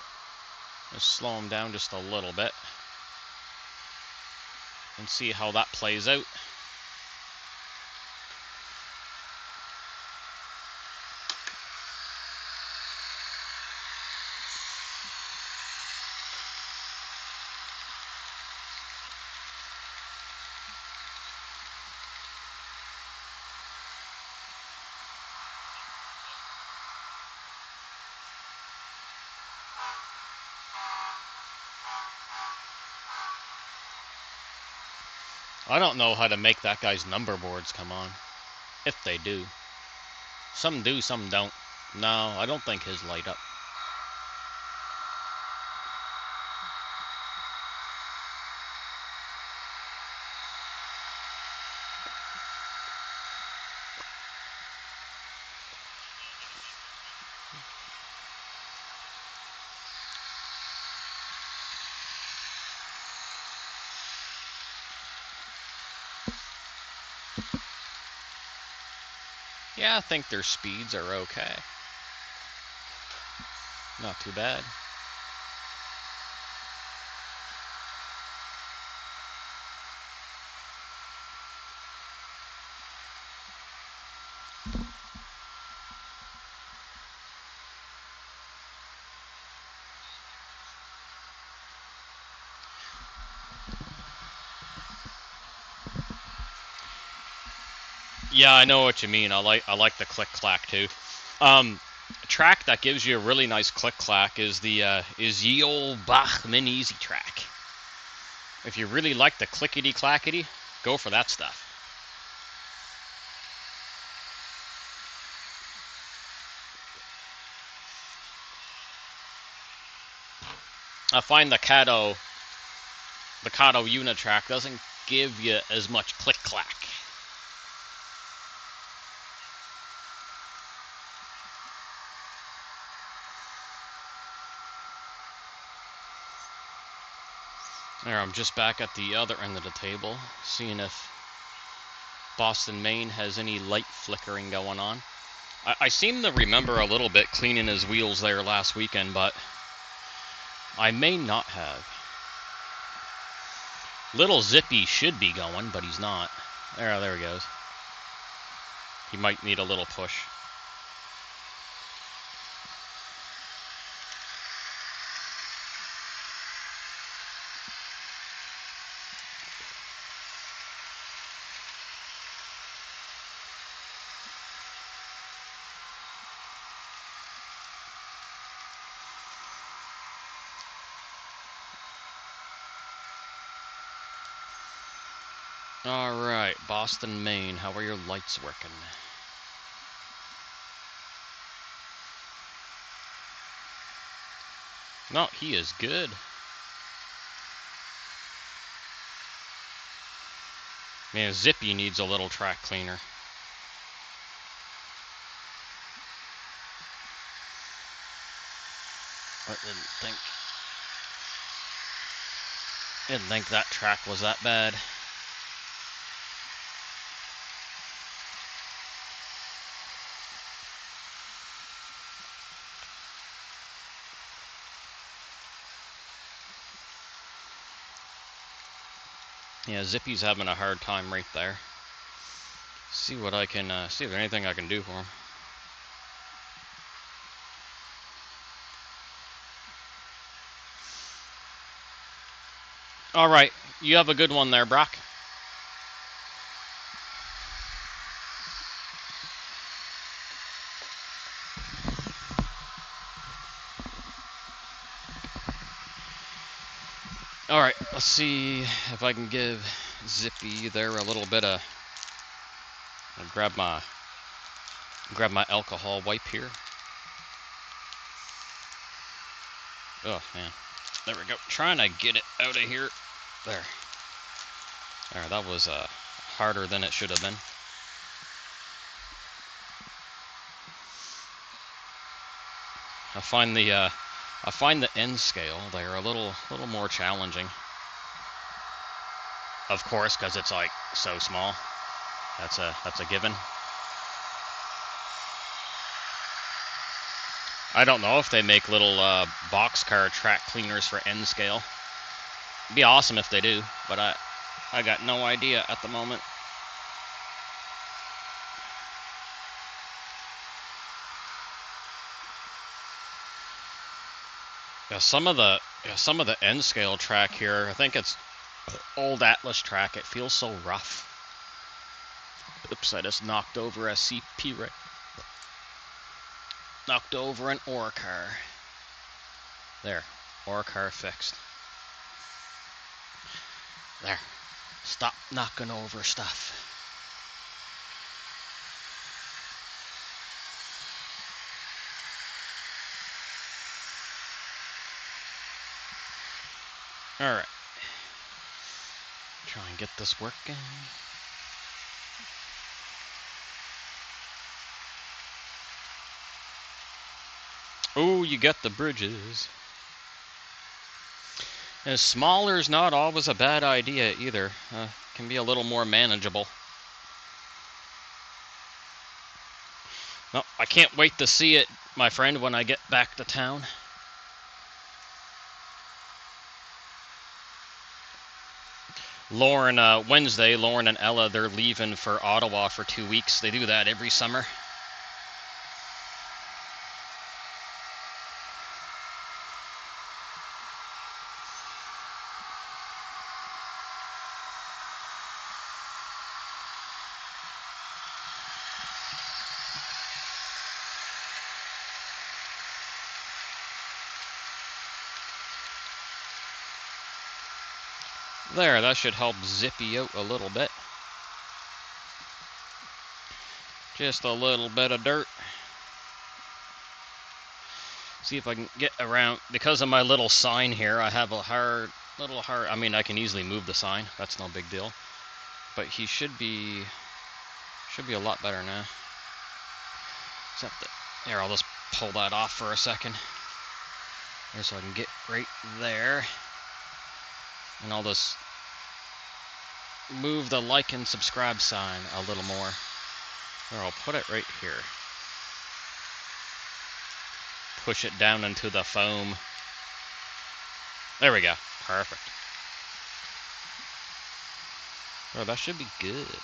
Let's slow him down just a little bit and see how that plays out. I don't know how to make that guy's number boards come on. If they do. Some do, some don't. No, I don't think his light up. Yeah, I think their speeds are okay. Not too bad. Yeah, I know what you mean. I like the click clack too. A track that gives you a really nice click clack is the Ye Olde Bachman Easy Track. If you really like the clickety clackety, go for that stuff. I find the Kato Unitrack doesn't give you as much click clack. There, I'm just back at the other end of the table, seeing if Boston, Maine has any light flickering going on. I seem to remember a little bit cleaning his wheels there last weekend, but I may not have. Little Zippy should be going, but he's not. There he goes. He might need a little push. Alright, Boston, Maine, how are your lights working? No, he is good. Man, Zippy needs a little track cleaner. I didn't think that track was that bad. Yeah, Zippy's having a hard time right there. See what I can, see if there's anything I can do for him. All right, you have a good one there, Brock. All right, let's see if I can give Zippy there a little bit of. I'll grab my alcohol wipe here. Oh man, there we go. Trying to get it out of here. There. All right, that was harder than it should have been. I find the end scale there a little more challenging. Of course, because it's like so small. That's a given. I don't know if they make little boxcar track cleaners for end scale. It'd be awesome if they do, but I got no idea at the moment. Yeah, some of the end scale track here, I think it's old Atlas track. It feels so rough. Oops, I just knocked over a CP right. Knocked over an ore car. There, ore car fixed. There. Stop knocking over stuff. Alright. Try and get this working. Oh, you got the bridges. And smaller is not always a bad idea either. Can be a little more manageable. No, I can't wait to see it, my friend, when I get back to town. Wednesday, Lauren and Ella, they're leaving for Ottawa for 2 weeks. They do that every summer. There, that should help Zippy out a little bit. Just a little bit of dirt. See if I can get around. Because of my little sign here, I have a little hard. I mean, I can easily move the sign. That's no big deal. But he should be a lot better now. Except that, here, I'll just pull that off for a second. There, so I can get right there. And I'll just move the like and subscribe sign a little more. Or I'll put it right here. Push it down into the foam. There we go. Perfect. Oh, that should be good.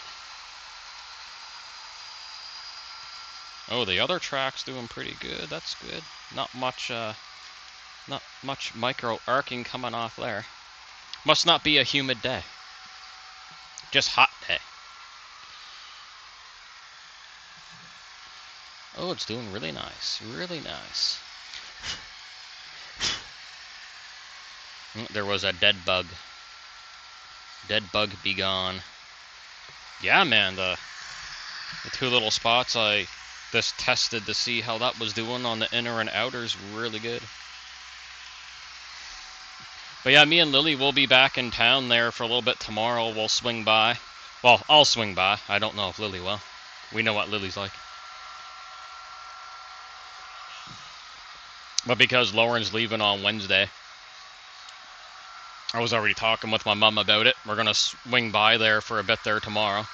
Oh, the other track's doing pretty good. That's good. Not much micro arcing coming off there. Must not be a humid day. Just hot day. Oh, it's doing really nice. Really nice. There was a dead bug. Dead bug be gone. Yeah, man, the 2 little spots I just tested to see how that was doing on the inner and outers really good. But yeah, me and Lily will be back in town there for a little bit tomorrow. We'll swing by. Well, I'll swing by. I don't know if Lily will. We know what Lily's like. But because Lauren's leaving on Wednesday, I was already talking with my mom about it. We're going to swing by there for a bit there tomorrow.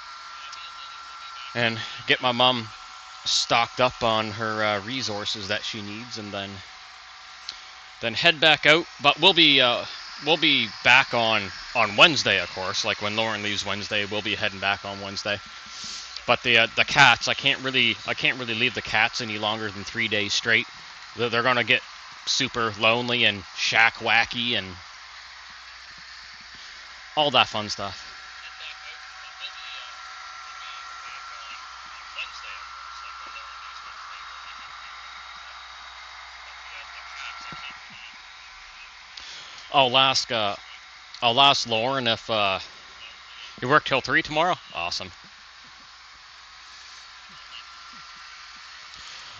And get my mom stocked up on her resources that she needs, and then head back out. But we'll be back on Wednesday, of course. Like when Lauren leaves Wednesday, we'll be heading back on Wednesday. But the cats, I can't really leave the cats any longer than 3 days straight. They're gonna get super lonely and shack wacky, and all that fun stuff. I'll ask, I'll ask Lauren if you work till 3 tomorrow. Awesome.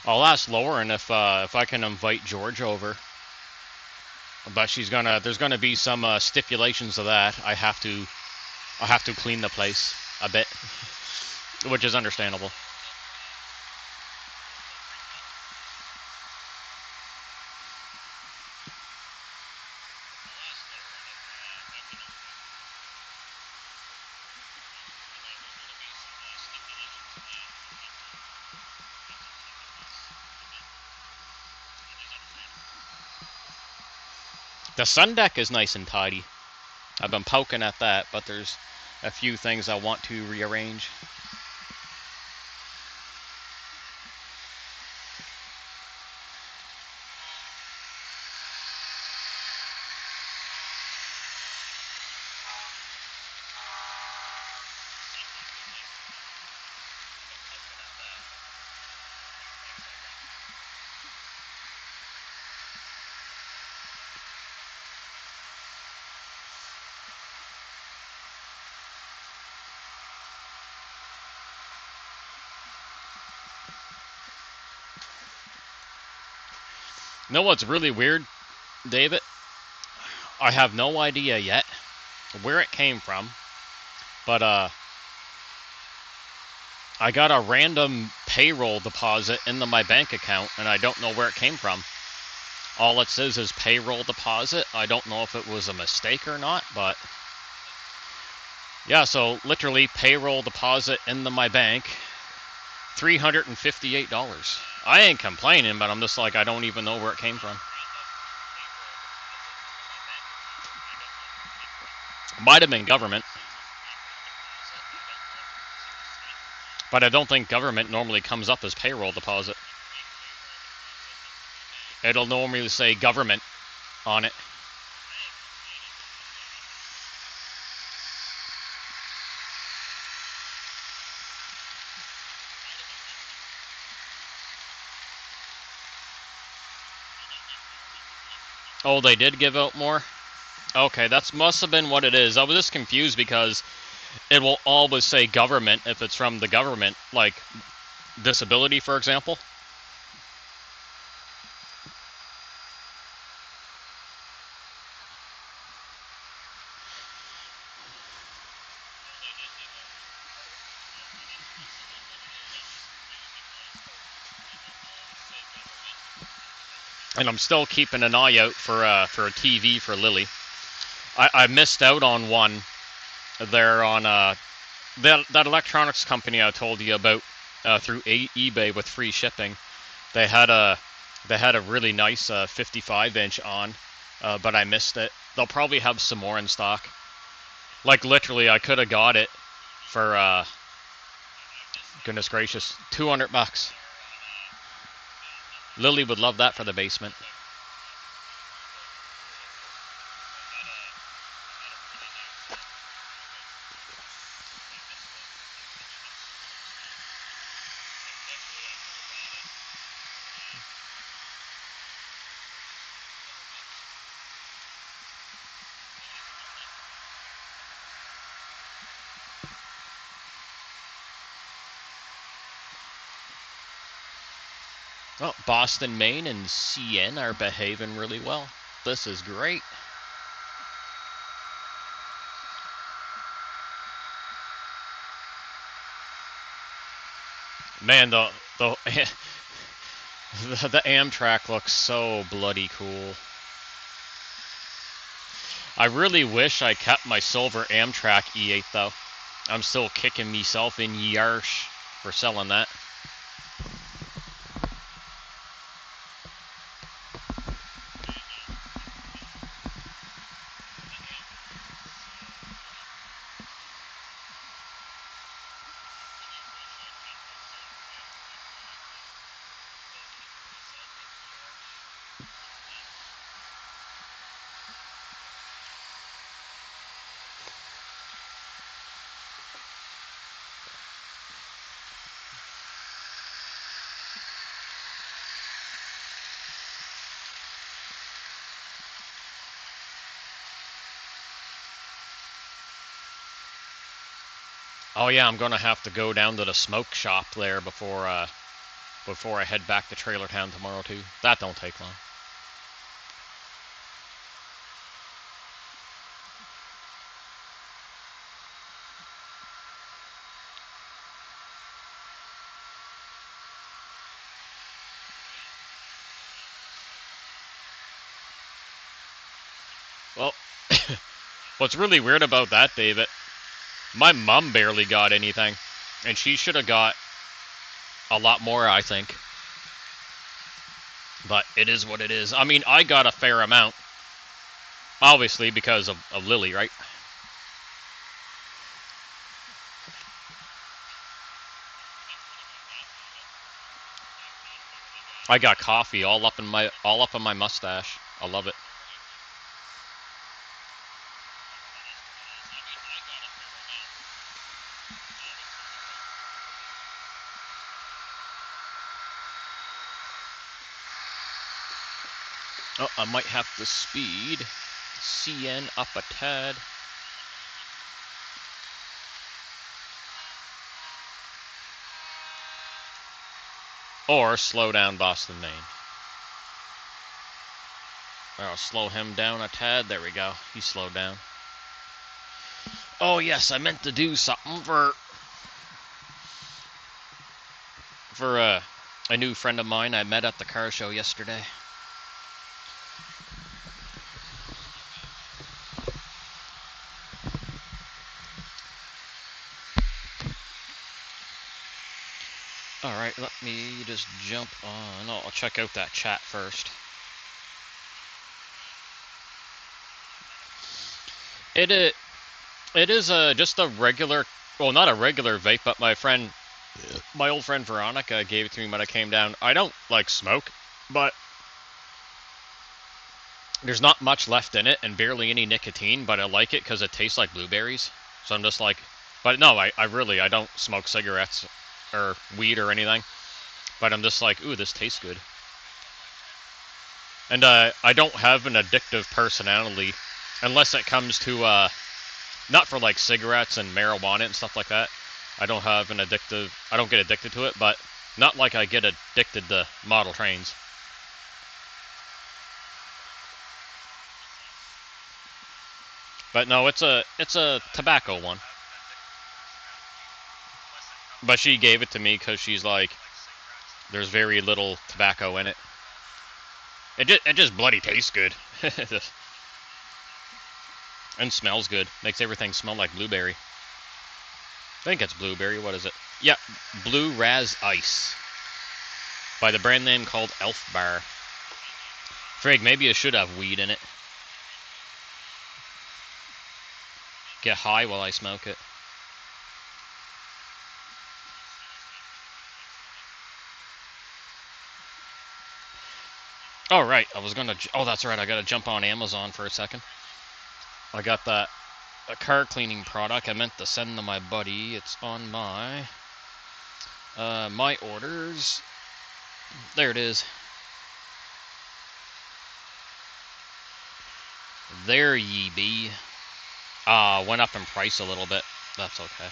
I'll ask Lauren if I can invite George over, but there's gonna be some stipulations to that. I have to clean the place a bit, which is understandable. The Sundeck is nice and tidy. I've been poking at that, but there's a few things I want to rearrange. You know what's really weird, David? I have no idea yet where it came from, but I got a random payroll deposit into my bank account, and I don't know where it came from. All it says is payroll deposit. I don't know if it was a mistake or not, but yeah, so literally payroll deposit into my bank, $358. I ain't complaining, but I'm just like, I don't even know where it came from. Might have been government, but I don't think government normally comes up as payroll deposit. It'll normally say government on it. Oh, they did give out more? Okay, that must have been what it is. I was just confused because it will always say government if it's from the government, like disability, for example. And I'm still keeping an eye out for a TV for Lily. I missed out on one there on that electronics company I told you about through eBay with free shipping. They had a really nice 55-inch on, but I missed it. They'll probably have some more in stock. Like literally, I could have got it for goodness gracious, $200. Lily would love that for the basement. Oh, Boston, Maine, and CN are behaving really well. This is great. Man, the the Amtrak looks so bloody cool. I really wish I kept my silver Amtrak E8 though. I'm still kicking myself in yarsh for selling that. Oh yeah, I'm gonna have to go down to the smoke shop there before I head back to Trailer Town tomorrow too. That don't take long. Well, what's really weird about that, David, my mom barely got anything, and she should have got a lot more, I think. But it is what it is. I mean, I got a fair amount, obviously, because of Lily, right? I got coffee all up in my mustache. I love it. Oh, I might have to speed CN up a tad. Or slow down Boston, Maine. I'll slow him down a tad. There we go. He slowed down. Oh yes, I meant to do something for a new friend of mine I met at the car show yesterday. Alright, let me just jump on. I'll check out that chat first. It is just a regular, well, not a regular vape, but my old friend Veronica gave it to me when I came down. I don't like smoke, but there's not much left in it and barely any nicotine, but I like it because it tastes like blueberries. So I'm just like, but no, I don't smoke cigarettes or weed or anything. But I'm just like, ooh, this tastes good. And I don't have an addictive personality unless it comes to, not for like cigarettes and marijuana and stuff like that. I don't get addicted to it, but not like I get addicted to model trains. But no, it's a tobacco one. But she gave it to me because she's like, there's very little tobacco in it. It just bloody tastes good. And smells good. Makes everything smell like blueberry. I think it's blueberry. What is it? Yeah, Blue Raz Ice. By the brand name called Elf Bar. Frig, maybe it should have weed in it. Get high while I smoke it. Oh, right. Oh, that's right. I gotta jump on Amazon for a second. I got a car cleaning product. I meant to send to my buddy. It's on my orders. There it is. There ye be. Went up in price a little bit. That's okay.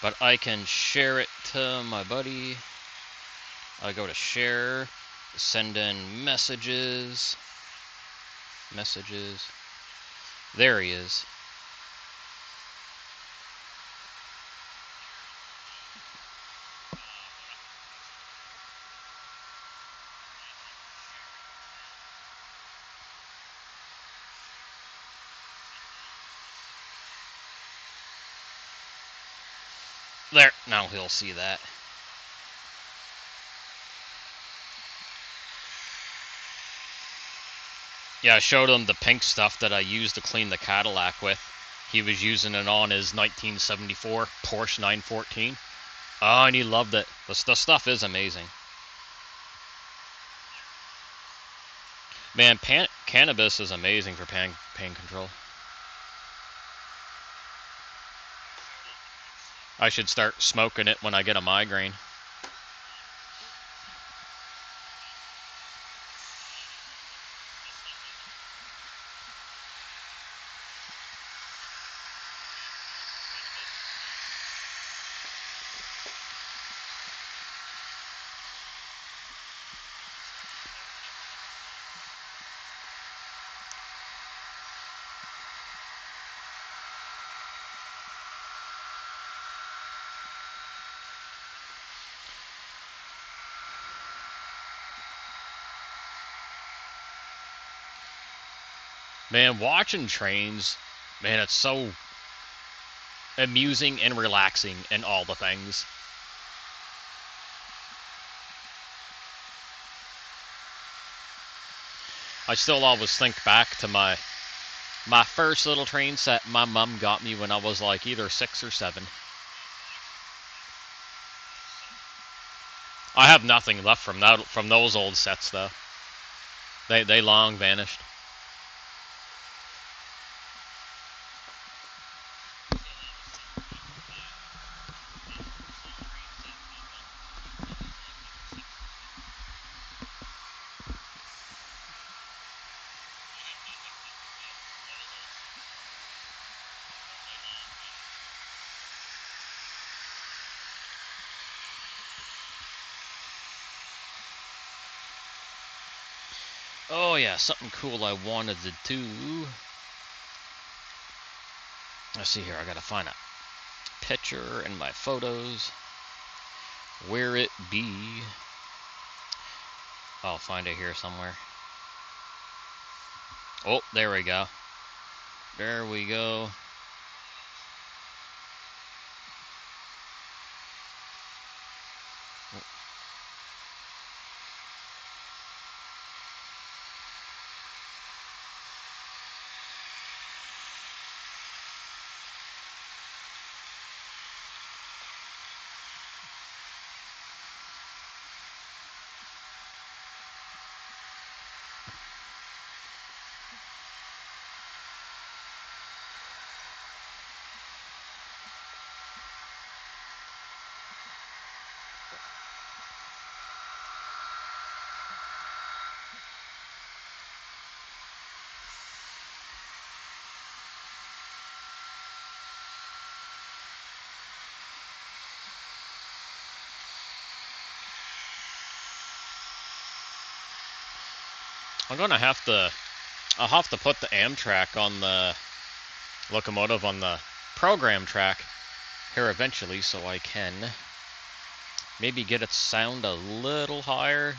But I can share it to my buddy. I go to share, send in messages. Messages. There he is. There. Now he'll see that. Yeah, I showed him the pink stuff that I used to clean the Cadillac with. He was using it on his 1974 Porsche 914. Oh, and he loved it. The stuff is amazing. Man, cannabis is amazing for pain control. I should start smoking it when I get a migraine. Man, watching trains, man, it's so amusing and relaxing and all the things. I still always think back to my first little train set my mom got me when I was like either 6 or 7. I have nothing left from those old sets though. They long vanished. Oh yeah, something cool I wanted to do. Let's see here, I gotta find a picture in my photos. Where it be? I'll find it here somewhere. Oh, there we go. There we go. I'll have to put the Amtrak on the locomotive on the program track here eventually so I can maybe get its sound a little higher.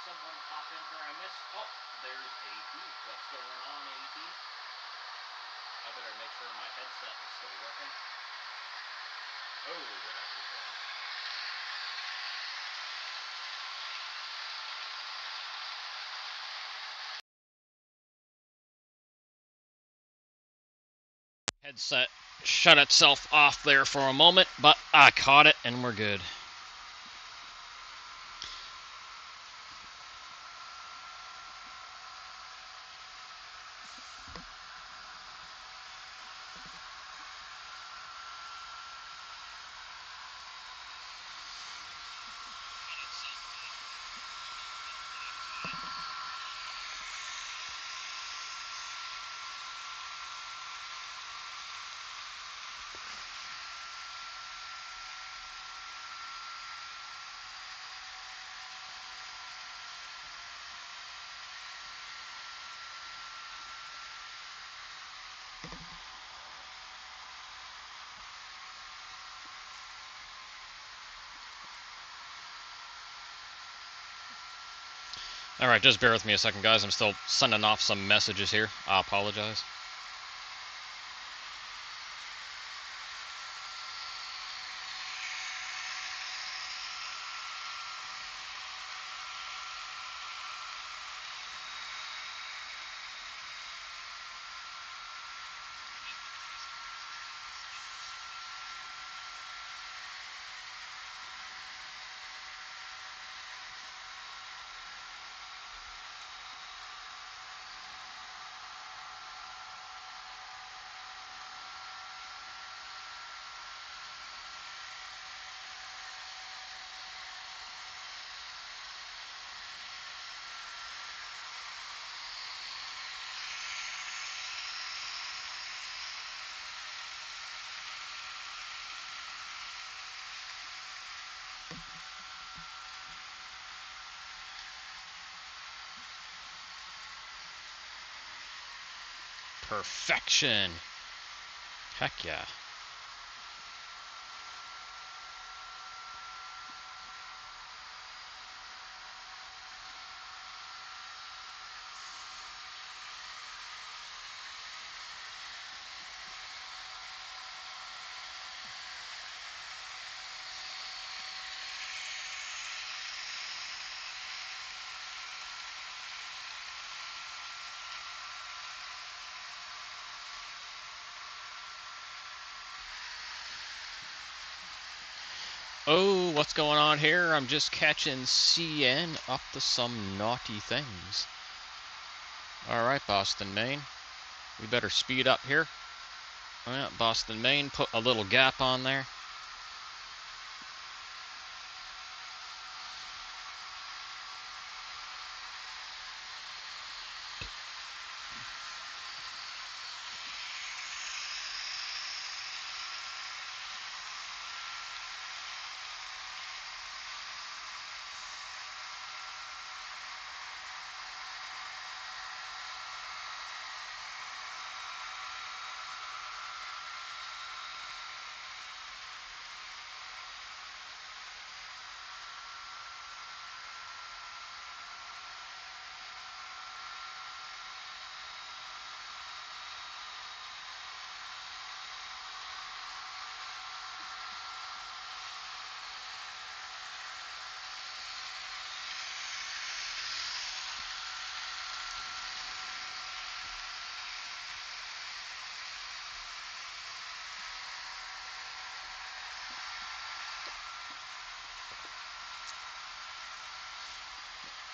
Someone pop in here I missed. Oh, there's AT. What's going on, AT? I better make sure my headset is still working. Oh, that's this one. Headset shut itself off there for a moment, but I caught it and we're good. Alright, just bear with me a second, guys. I'm still sending off some messages here. I apologize. Perfection. Heck yeah. Oh, what's going on here? I'm just catching CN up to some naughty things. Alright, Boston, Maine. We better speed up here. Oh, yeah, Boston, Maine, put a little gap on there.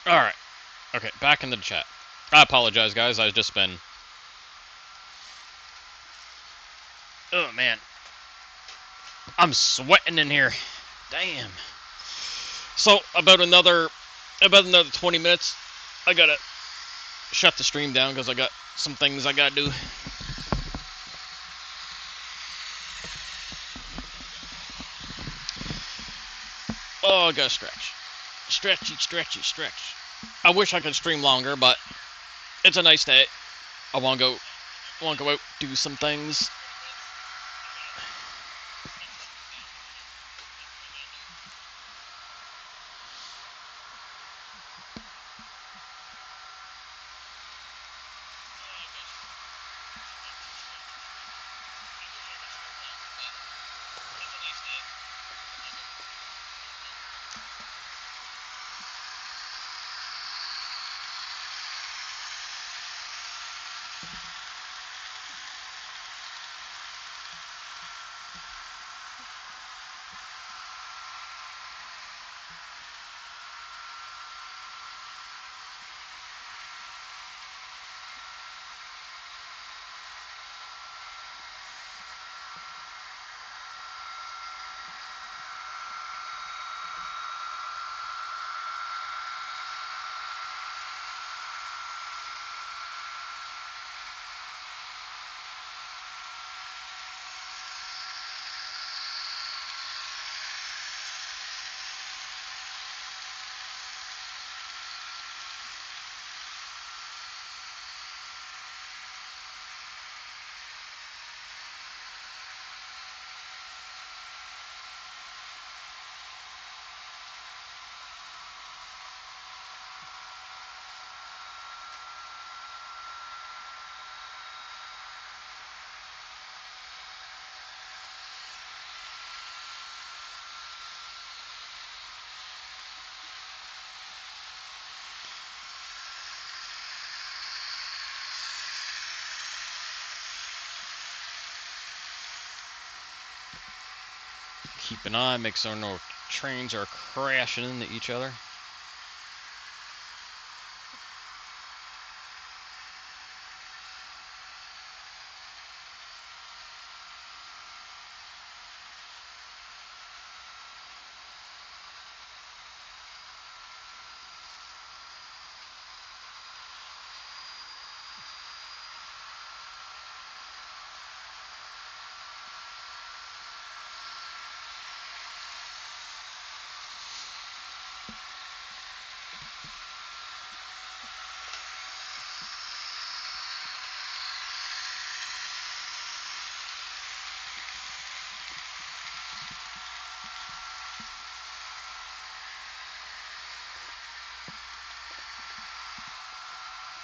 Alright. Okay, back into the chat. I apologize, guys. I've just been... Oh, man. I'm sweating in here. Damn. So, about another 20 minutes, I gotta shut the stream down because I got some things I gotta do. Oh, I gotta stretch. Stretchy, stretchy, stretch. I wish I could stream longer, but it's a nice day. I wanna go out, do some things. keep an eye, make sure no trains are crashing into each other.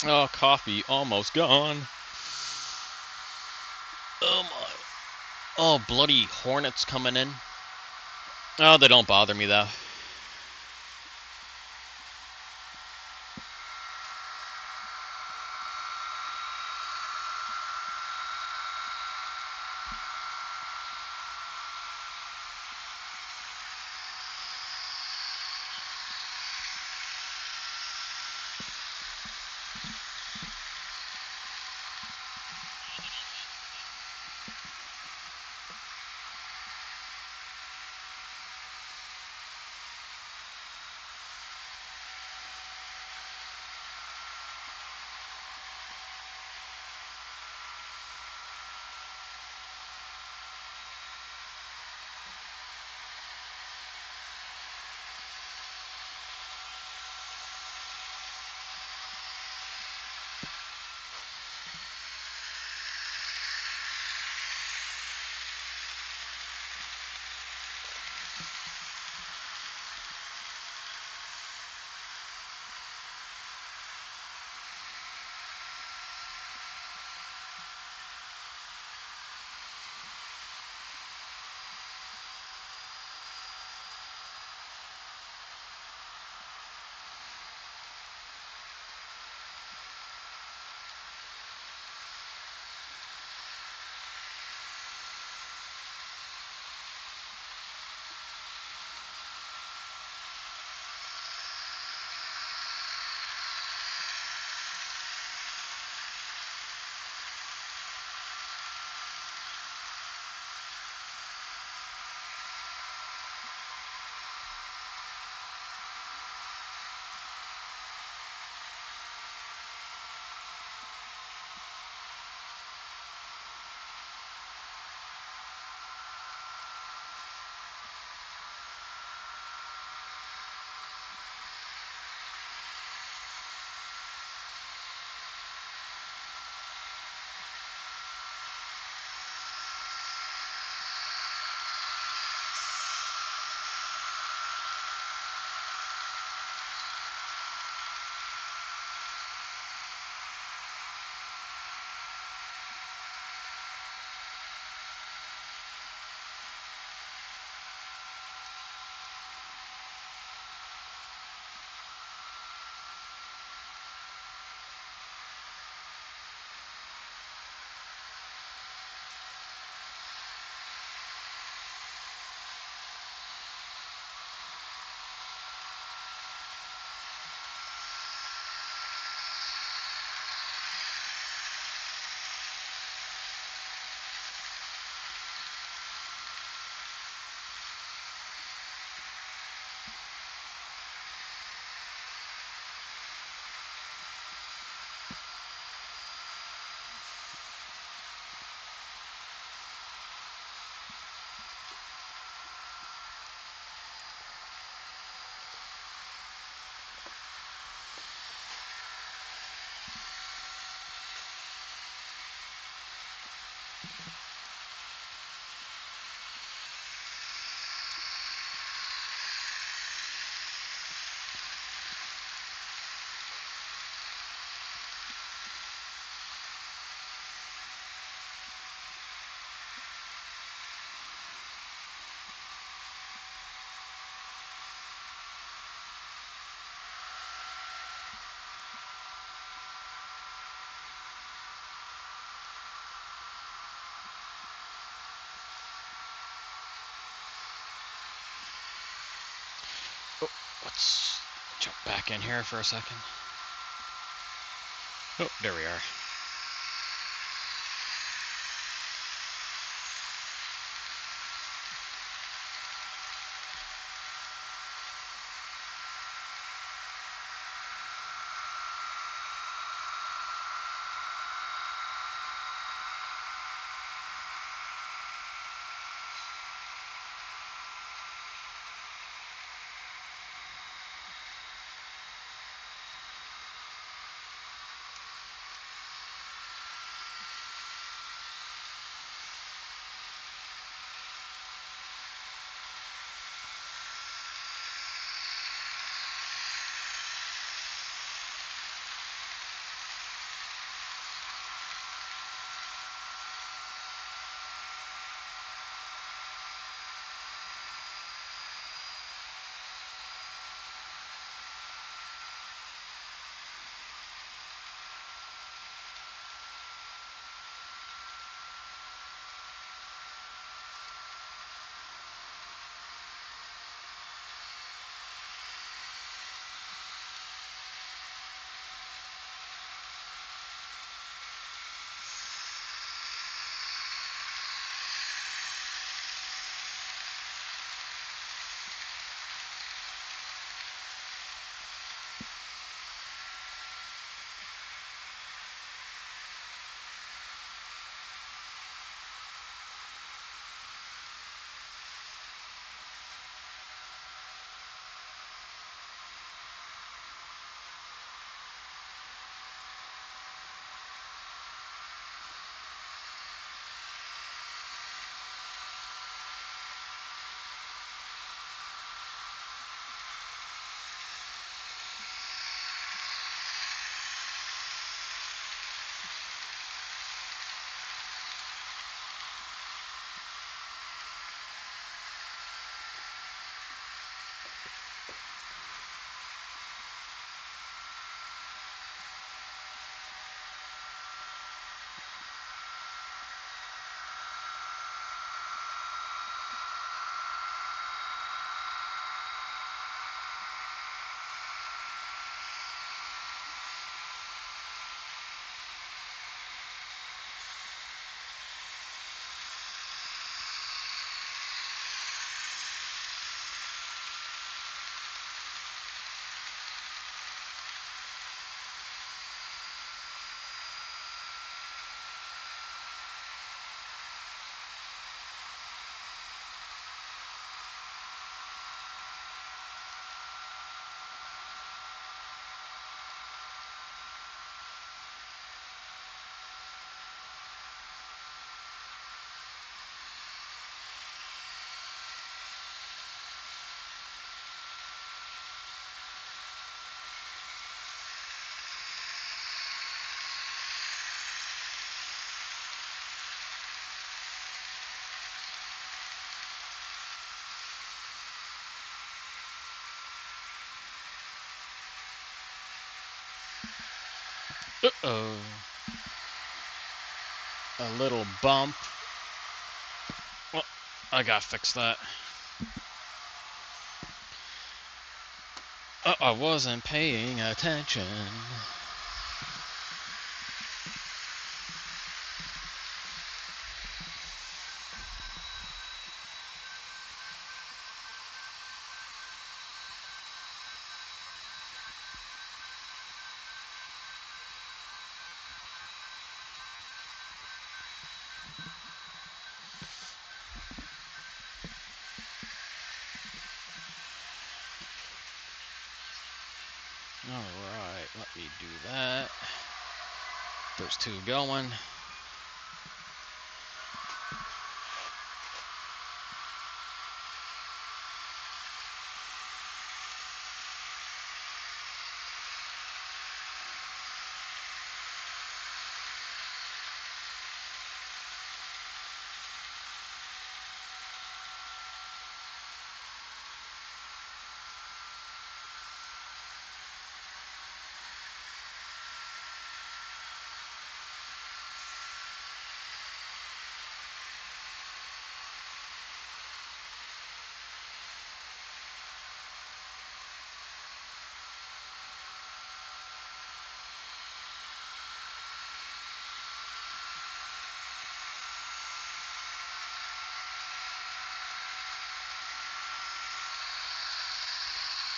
Oh, coffee almost gone. Oh my. Oh, bloody hornets coming in. Oh, they don't bother me though. let's jump back in here for a second. Oh, there we are. Uh-oh. A little bump. Well, I gotta fix that. I wasn't paying attention. Alright, let me do that. Those two going.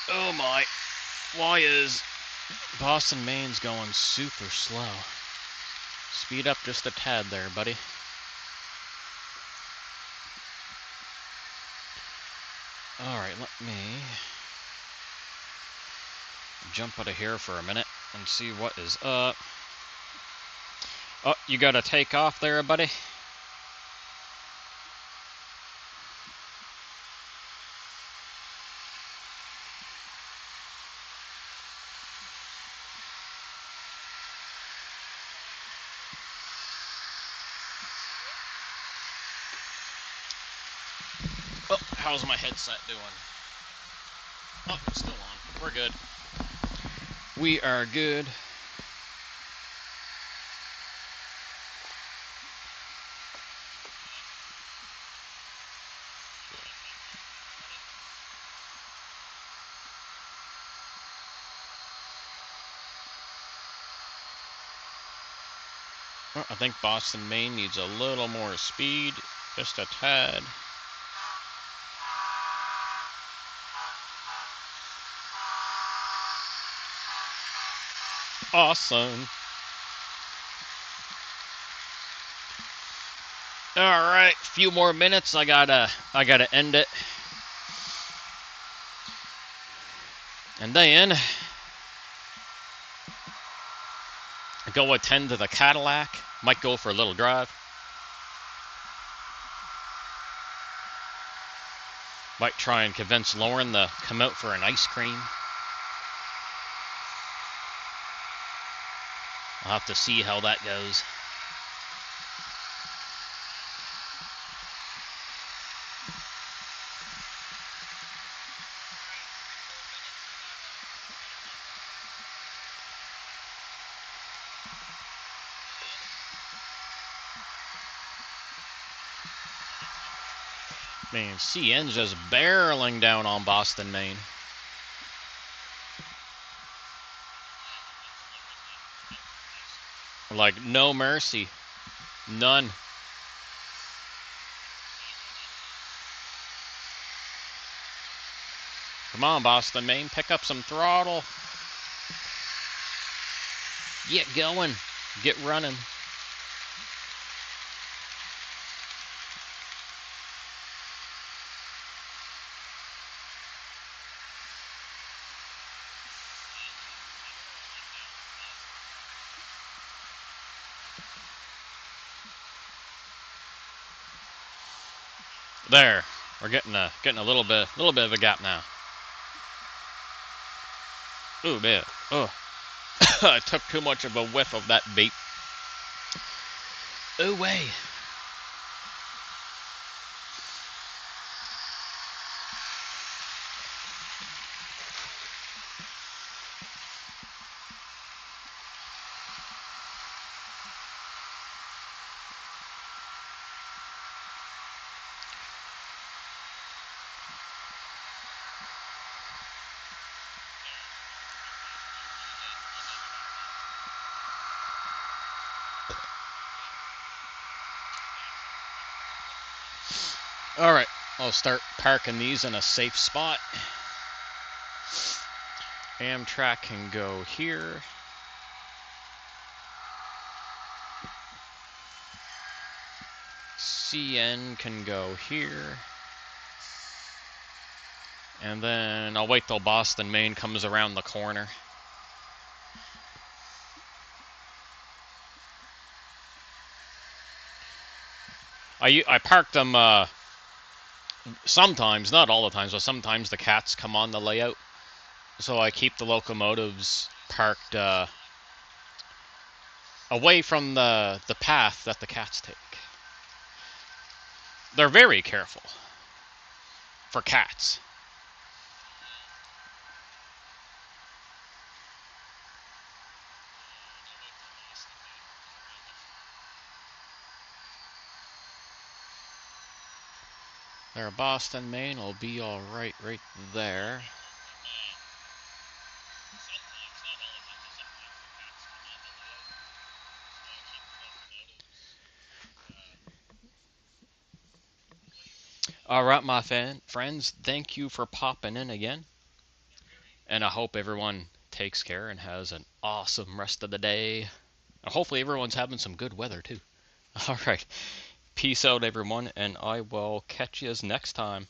Oh my. Why is Boston, Maine's going super slow? Speed up just a tad there, buddy. Alright, let me jump out of here for a minute and see what is up. Oh, you gotta take off there, buddy? Oh, how's my headset doing? Oh, it's still on. We're good. We are good. Well, I think Boston, Maine needs a little more speed. Just a tad. Awesome. All right, few more minutes. I gotta end it, and then go attend to the Cadillac. Might go for a little drive. Might try and convince Lauren to come out for an ice cream. I'll have to see how that goes. Man, CN's just barreling down on Boston, Maine. Like, no mercy. None. Come on, Boston, Maine. Pick up some throttle. Get going. Get running. There. We're getting a little bit of a gap now. Ooh, man. Oh. I took too much of a whiff of that bait. Oh, way. All right, I'll start parking these in a safe spot. Amtrak can go here. CN can go here. And then I'll wait till Boston, Maine comes around the corner. I parked them sometimes, not all the times, but sometimes the cats come on the layout. So I keep the locomotives parked away from the path that the cats take. They're very careful for cats. There, Boston, Maine will be all right there. All right, my friends, thank you for popping in again. And I hope everyone takes care and has an awesome rest of the day. Hopefully everyone's having some good weather too. All right. Peace out, everyone, and I will catch you next time.